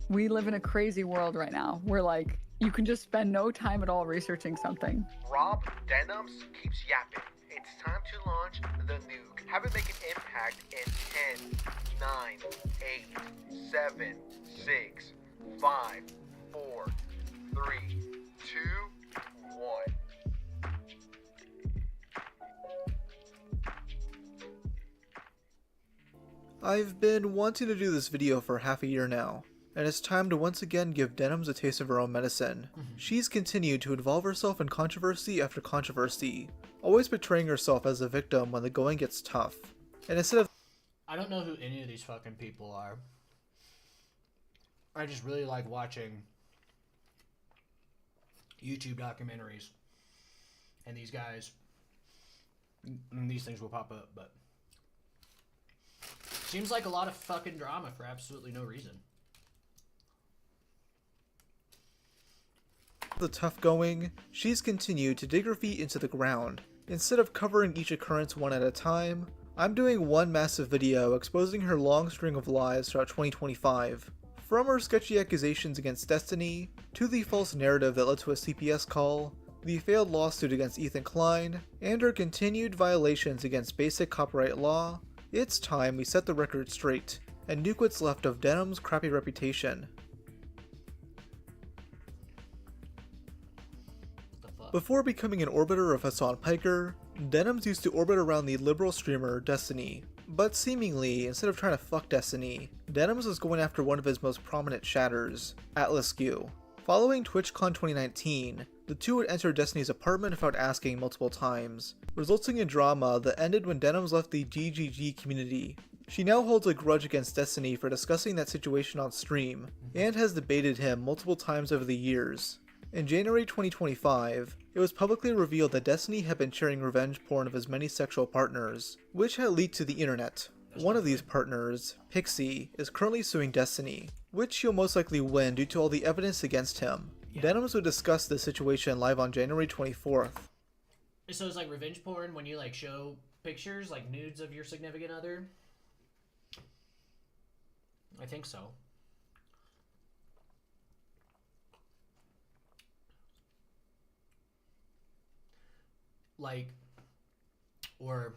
We live in a crazy world right now where, like, you can just spend no time at all researching something. Rob Denims keeps yapping. It's time to launch the nuke. Have it make an impact in 10, 9, 8, 7, 6, 5, 4, 3, 2, 1. I've been wanting to do this video for half a year now, and it's time to once again give Denims a taste of her own medicine. She's continued to involve herself in controversy after controversy, always portraying herself as a victim when the going gets tough. And instead of... I don't know who any of these fucking people are. I just really like watching YouTube documentaries. And these guys... And these things will pop up, but... Seems like a lot of fucking drama for absolutely no reason. the tough going, she's continued to dig her feet into the ground. Instead of covering each occurrence one at a time, I'm doing one massive video exposing her long string of lies throughout 2025. From her sketchy accusations against Destiny, to the false narrative that led to a CPS call, the failed lawsuit against Ethan Klein, and her continued violations against basic copyright law, it's time we set the record straight, and nuke what's left of Denim's crappy reputation. Before becoming an orbiter of Hassan Piker, Denims used to orbit around the liberal streamer Destiny, But seemingly, instead of trying to fuck Destiny, Denims was going after one of his most prominent chatters, Atlas Q. Following TwitchCon 2019, the two would enter Destiny's apartment without asking multiple times, resulting in drama that ended when Denims left the GGG community. She now holds a grudge against Destiny for discussing that situation on stream, and has debated him multiple times over the years. In January 2025, it was publicly revealed that Destiny had been sharing revenge porn of his many sexual partners, which had leaked to the internet. One of these partners, Pixie, is currently suing Destiny, which he'll most likely win due to all the evidence against him. Denims would discuss this situation live on January 24th. So it's like revenge porn when you like show pictures, like nudes of your significant other? I think so. Like, or,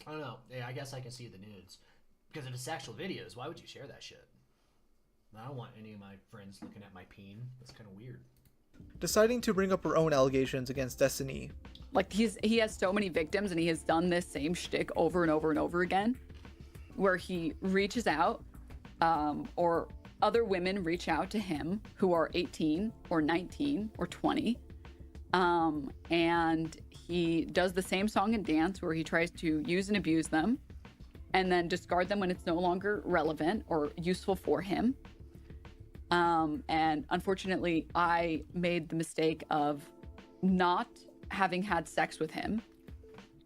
I don't know. Yeah, I guess I can see the nudes. Because if it's sexual videos, why would you share that shit? I don't want any of my friends looking at my peen. That's kind of weird. Deciding to bring up her own allegations against Destiny. Like, he has so many victims, and he has done this same shtick over and over and over again, where he reaches out, or other women reach out to him who are 18 or 19 or 20, and he does the same song and dance where he tries to use and abuse them and then discard them when it's no longer relevant or useful for him. And unfortunately, I made the mistake of not having had sex with him.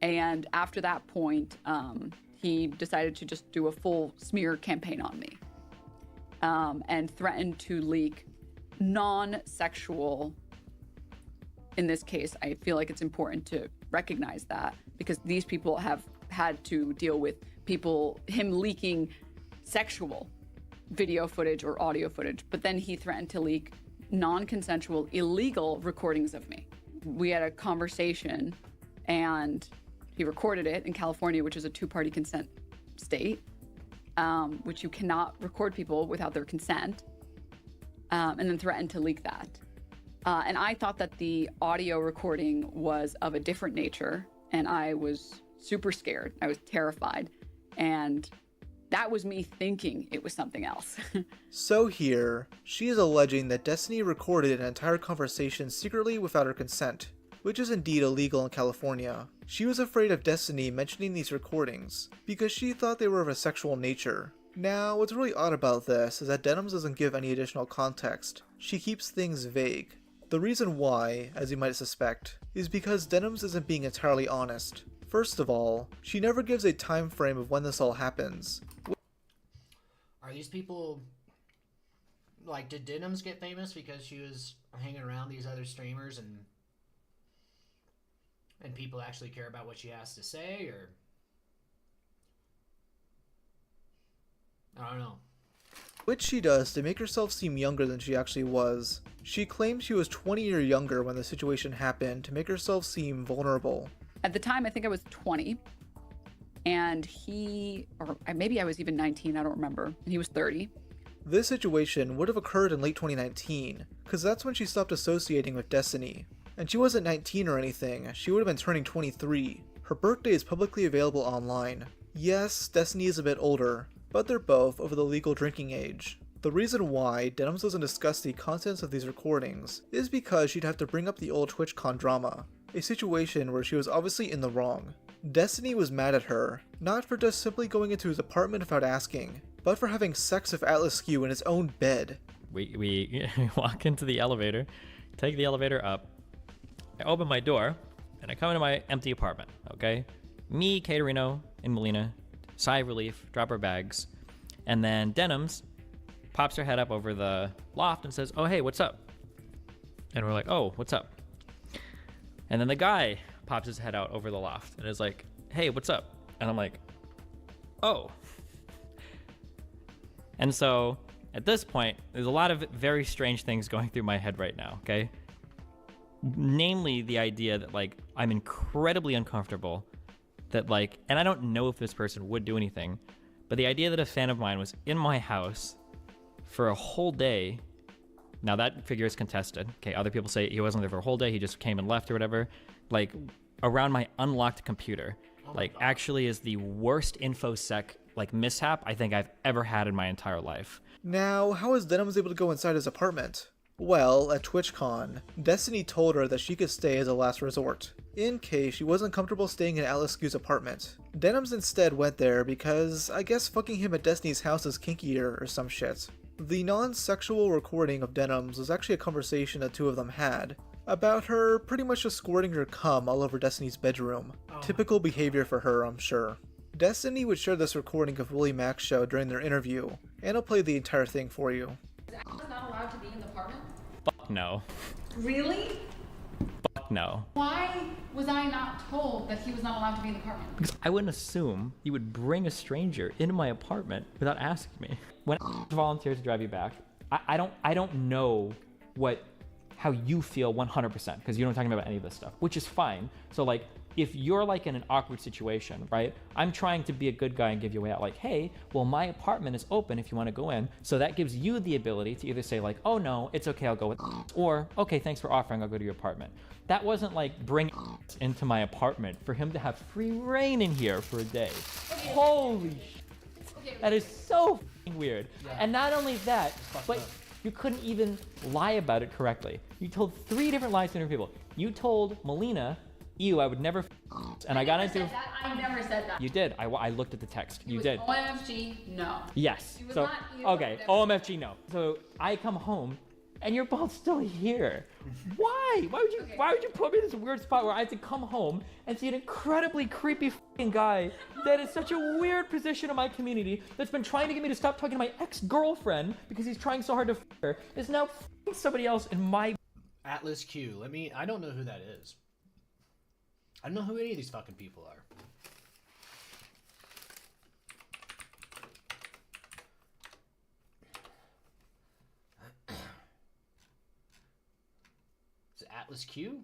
And after that point, he decided to just do a full smear campaign on me, and threatened to leak non-sexual. In this case, I feel like it's important to recognize that, because these people have had to deal with him leaking sexual video footage or audio footage, but then he threatened to leak non-consensual, illegal recordings of me. We had a conversation, and he recorded it in California, which is a two-party consent state, which you cannot record people without their consent, and then threatened to leak that. And I thought that the audio recording was of a different nature, and I was super scared. I was terrified. And that was me thinking it was something else. So here, she is alleging that Destiny recorded an entire conversation secretly without her consent, which is indeed illegal in California. She was afraid of Destiny mentioning these recordings, because she thought they were of a sexual nature. Now, what's really odd about this is that Denims doesn't give any additional context. She keeps things vague. The reason why, as you might suspect, is because Denims isn't being entirely honest. First of all, she never gives a time frame of when this all happens. Are these people, like, did Denims get famous because she was hanging around these other streamers and people actually care about what she has to say, or? I don't know. Which she does to make herself seem younger than she actually was. She claimed she was 20 or younger when the situation happened to make herself seem vulnerable. At the time, I think I was 20, and or maybe I was even 19, I don't remember, and he was 30. This situation would have occurred in late 2019, because that's when she stopped associating with Destiny. And she wasn't 19 or anything, she would have been turning 23. Her birthday is publicly available online. Yes, Destiny is a bit older, but they're both over the legal drinking age. The reason why Denims doesn't discuss the contents of these recordings is because she'd have to bring up the old TwitchCon drama, a situation where she was obviously in the wrong. Destiny was mad at her, not for just simply going into his apartment without asking, but for having sex with Atlas Q in his own bed. We walk into the elevator, take the elevator up, I open my door, and I come into my empty apartment, okay? Me, Caterino, and Melina, sigh of relief, drop our bags, and then Denims pops her head up over the loft and says, "Oh, hey, what's up?" And we're like, "Oh, what's up?" And then the guy pops his head out over the loft and is like, "Hey, what's up?" And I'm like, "Oh." And so at this point, there's a lot of very strange things going through my head right now, okay? Namely the idea that, like, I'm incredibly uncomfortable that, like, and I don't know if this person would do anything, but the idea that a fan of mine was in my house for a whole day. Now that figure is contested. Okay, other people say he wasn't there for a whole day, he just came and left or whatever. Like, around my unlocked computer. like actually is the worst infosec like mishap I think I've ever had in my entire life. Now, how is Denims able to go inside his apartment? Well, at TwitchCon, Destiny told her that she could stay as a last resort, in case she wasn't comfortable staying in Atlas Q's apartment. Denims instead went there because I guess fucking him at Destiny's house is kinkier or some shit. The non-sexual recording of Denims was actually a conversation the two of them had, about her pretty much just squirting her cum all over Destiny's bedroom. Typical behavior for her, I'm sure. Destiny would share this recording of Willie Mac's show during their interview, and I'll play the entire thing for you. Is Alex not allowed to be in the apartment? Fuck no. Really? Fuck no. Why was I not told that he was not allowed to be in the apartment? Because I wouldn't assume you would bring a stranger into my apartment without asking me. When volunteers to drive you back, I don't know how you feel 100% because you don't talk about any of this stuff, which is fine. So like, if you're like in an awkward situation, right? I'm trying to be a good guy and give you a way out. Like, hey, well, my apartment is open if you want to go in. So that gives you the ability to either say like, oh no, it's okay, I'll go with, or okay, thanks for offering, I'll go to your apartment. That wasn't like bring into my apartment for him to have free reign in here for a day. Okay. Holy shit. That is so weird. Yeah. And not only that, but you couldn't even lie about it correctly. You told 3 different lies to different people. You told Melina, I would never and I got into that. I never said that. You did. I looked at the text. You did. OMFG, no. Yes. So okay, OMFG, no. So I come home and you're both still here. Why? Why would you put me in this weird spot where I have to come home and see an incredibly creepy fucking guy that is such a weird position in my community that's been trying to get me to stop talking to my ex-girlfriend because he's trying so hard to her, is now somebody else in my Atlas Q. I don't know who that is. I don't know who any of these fucking people are. Is it Atlas Q?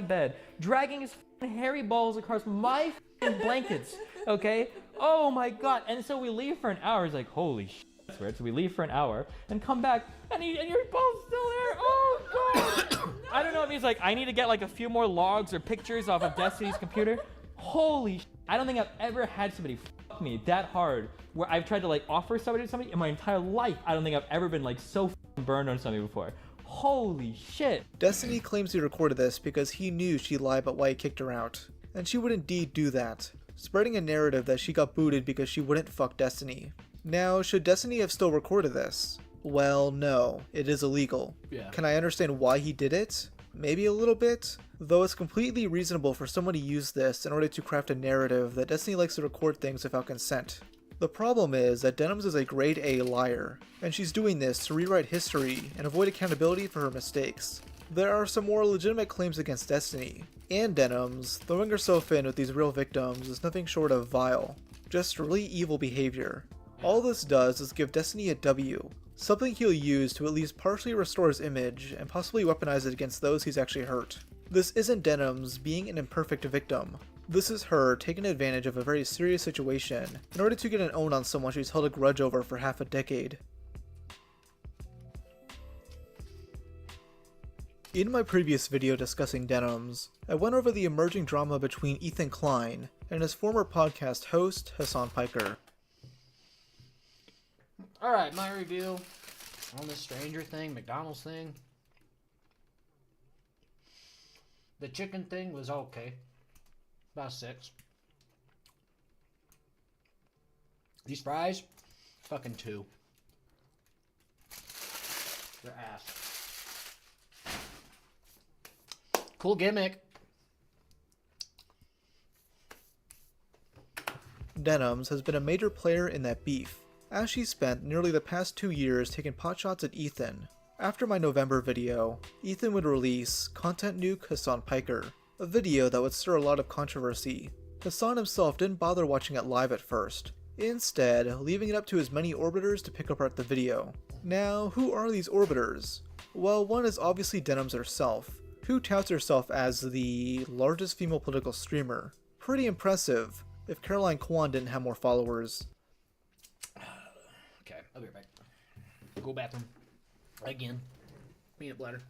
Bed, dragging his hairy balls across my blankets, okay? Oh my god. And so we leave for an hour. He's like, holy shit, that's weird. So we leave for an hour and come back and you're both still there. Oh god. I don't know if he's like, I need to get like a few more logs or pictures off of Destiny's computer. Holy shit. I don't think I've ever had somebody fuck me that hard where I've tried to like offer somebody to somebody in my entire life. I don't think I've ever been like so burned on something before. Holy shit. Destiny claims he recorded this because he knew she'd lie about why he kicked her out. And she would indeed do that, spreading a narrative that she got booted because she wouldn't fuck Destiny. Now, should Destiny have still recorded this? Well, no, it is illegal. Yeah. Can I understand why he did it? Maybe a little bit, though it's completely reasonable for someone to use this in order to craft a narrative that Destiny likes to record things without consent. The problem is that Denims is a grade A liar, and she's doing this to rewrite history and avoid accountability for her mistakes. There are some more legitimate claims against Destiny, and Denims throwing herself in with these real victims is nothing short of vile, just really evil behavior. All this does is give Destiny a W, something he'll use to at least partially restore his image and possibly weaponize it against those he's actually hurt. This isn't Denims being an imperfect victim. This is her taking advantage of a very serious situation in order to get an own on someone she's held a grudge over for half a decade. In my previous video discussing Denims, I went over the emerging drama between Ethan Klein and his former podcast host, Hassan Piker. Alright, my review on this Stranger thing, McDonald's thing. The chicken thing was okay. About 6. These fries, fucking 2. They're ass. Cool gimmick. Denims has been a major player in that beef, as she spent nearly the past 2 years taking potshots at Ethan. After my November video, Ethan would release Content Nuke Hassan Piker, a video that would stir a lot of controversy. Hassan himself didn't bother watching it live at first, instead leaving it up to his many orbiters to pick apart the video. Now, who are these orbiters? Well, one is obviously Denims herself, who touts herself as the largest female political streamer. Pretty impressive, if Caroline Kwan didn't have more followers. Okay, I'll be right back. Go bathroom. Again. Peanut butter.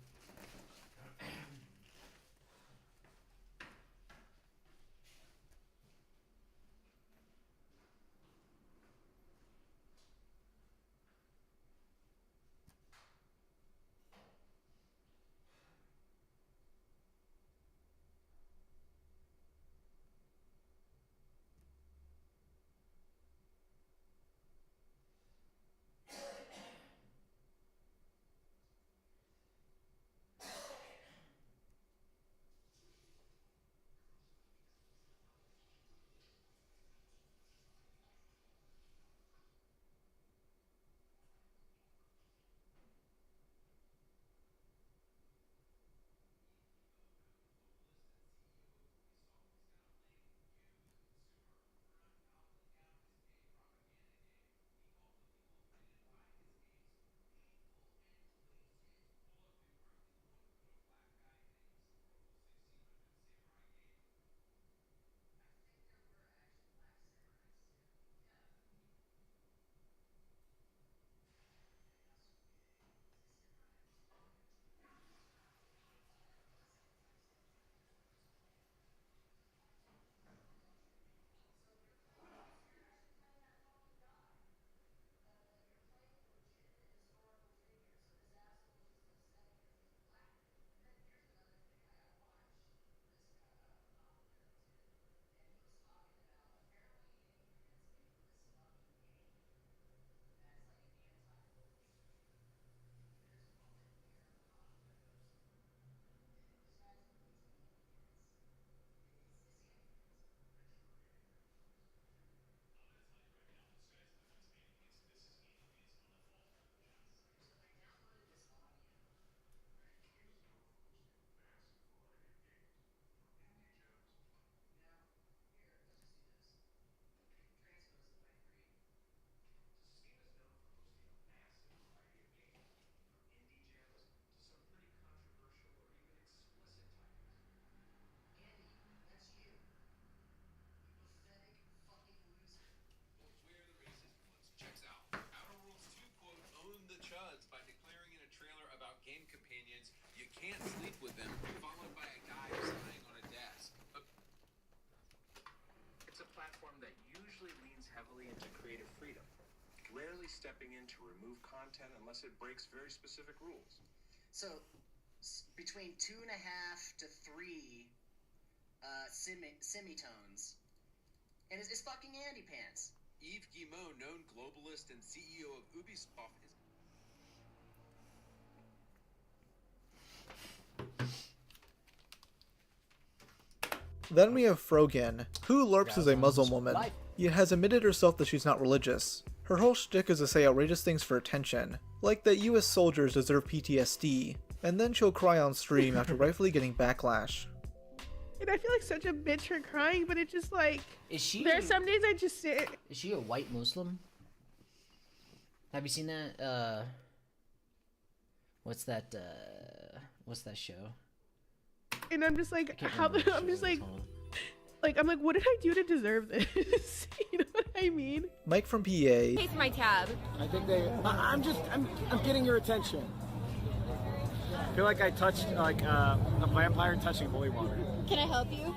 merely stepping in to remove content unless it breaks very specific rules. So, between 2.5 to 3 semitones. And it's fucking Andy Pants. Yves Guillemot, known globalist and CEO of Ubisoft, Then we have Frogan, who LARPs as a Muslim woman, yet has admitted herself that she's not religious. Her whole shtick is to say outrageous things for attention, like that US soldiers deserve PTSD, and then she'll cry on stream after rightfully getting backlash. And I feel like such a bitch for crying, but it's just like, is she? There are some days I just sit. Is she a white Muslim? Have you seen that? What's that show? And I'm just like, I'm just like, I'm like, what did I do to deserve this? You know what I mean? Mike from PA. Pay for my tab. I think I'm getting your attention. I feel like I touched like a vampire touching holy water. Can I help you?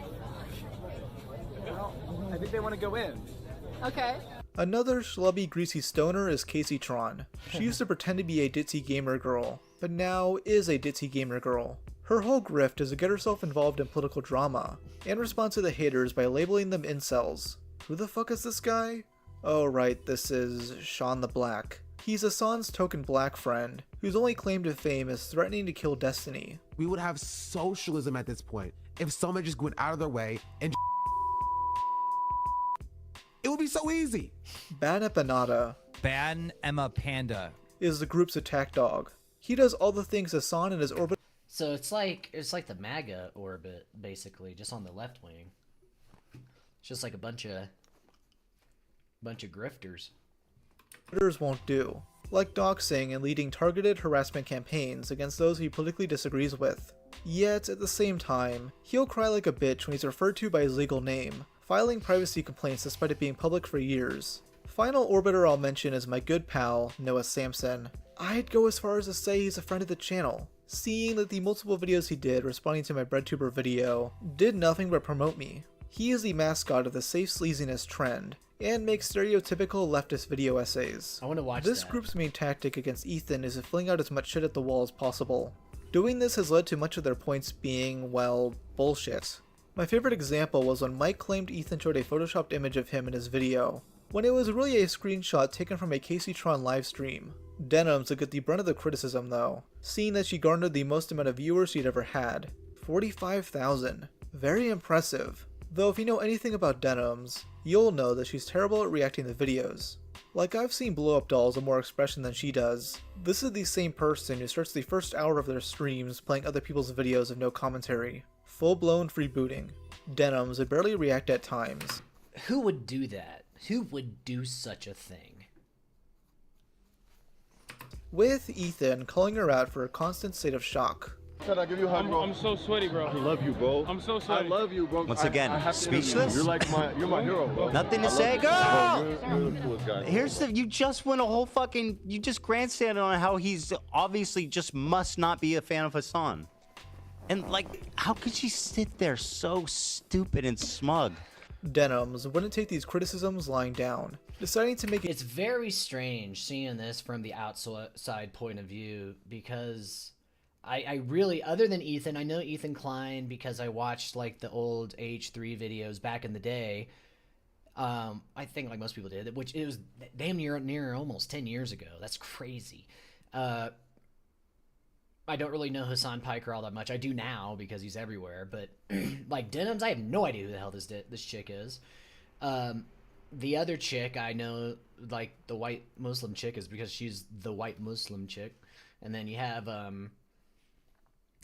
Well, I think they want to go in. Okay. Another schlubby greasy stoner is Casey Tron. She used to pretend to be a ditzy gamer girl, but now is a ditzy gamer girl. Her whole grift is to get herself involved in political drama, and respond to the haters by labeling them incels. Who the fuck is this guy? Oh right, this is Sean the Black. He's Hassan's token black friend, whose only claim to fame is threatening to kill Destiny. We would have socialism at this point if someone just went out of their way and it would be so easy. Ban Empanada. Ban Emma Panda. Is the group's attack dog. He does all the things Hassan and his orbit. So it's like the MAGA orbit, basically, just on the left wing. It's just like a bunch of grifters. Won't do, like doxing and leading targeted harassment campaigns against those he politically disagrees with. Yet, at the same time, he'll cry like a bitch when he's referred to by his legal name, filing privacy complaints despite it being public for years. Final orbiter I'll mention is my good pal, Noah Sampson. I'd go as far as to say he's a friend of the channel, seeing that the multiple videos he did responding to my BreadTuber video did nothing but promote me. He is the mascot of the safe sleaziness trend, and makes stereotypical leftist video essays. I want to watch this that. group's main tactic against Ethan is to fling out as much shit at the wall as possible. Doing this has led to much of their points being, well, bullshit. My favorite example was when Mike claimed Ethan showed a photoshopped image of him in his video, when it was really a screenshot taken from a Casey Tron livestream. Denims would get the brunt of the criticism though, seeing that she garnered the most amount of viewers she'd ever had. 45,000. Very impressive. Though if you know anything about Denims, you'll know that she's terrible at reacting to videos. Like I've seen blow up dolls with more expression than she does. This is the same person who starts the first hour of their streams playing other people's videos of no commentary. Full blown freebooting. Denims would barely react at times. Who would do that? Who would do such a thing? With Ethan calling her out for a constant state of shock. Can I give you a hug, bro? I'm so sweaty, bro. I love you, bro. I'm so sweaty. I love you, bro. Once again, I have to speechless? You're like you're my hero, bro. Nothing to I love say, you. girl! You're the coolest guy. Here's the, you just went a whole fucking, you just grandstanded on how he's obviously just must not be a fan of Hassan. And like, how could she sit there so stupid and smug? Denims wouldn't take these criticisms lying down, deciding to make it. It's very strange seeing this from the outside point of view, because I really, other than Ethan, I know Ethan Klein because I watched like the old H3 videos back in the day. I think like most people did, which it was damn near almost 10 years ago. That's crazy. I don't really know Hassan Piker all that much. I do now because he's everywhere, but like Denims, I have no idea who the hell this chick is. The other chick I know, like the white Muslim chick, is because she's the white Muslim chick. And then you have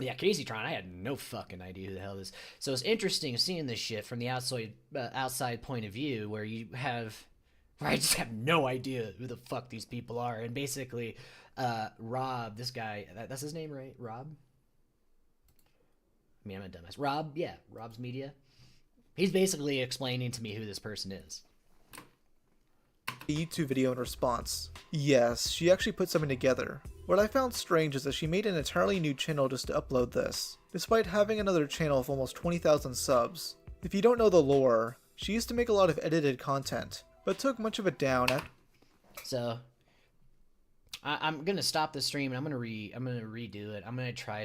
yeah, Casey Tron, I had no fucking idea who the hell this. So it's interesting seeing this shit from the outside point of view, where you have, where I just have no idea who the fuck these people are, and basically, Rob, this guy, that's his name, right? Rob. I mean, I'm a dumbass. Rob, yeah, Rob's Media. He's basically explaining to me who this person is. A YouTube video in response. Yes, she actually put something together. What I found strange is that she made an entirely new channel just to upload this, despite having another channel of almost 20,000 subs. If you don't know the lore, she used to make a lot of edited content, but took much of it down at. So, I'm gonna stop the stream and I'm gonna redo it. I'm gonna try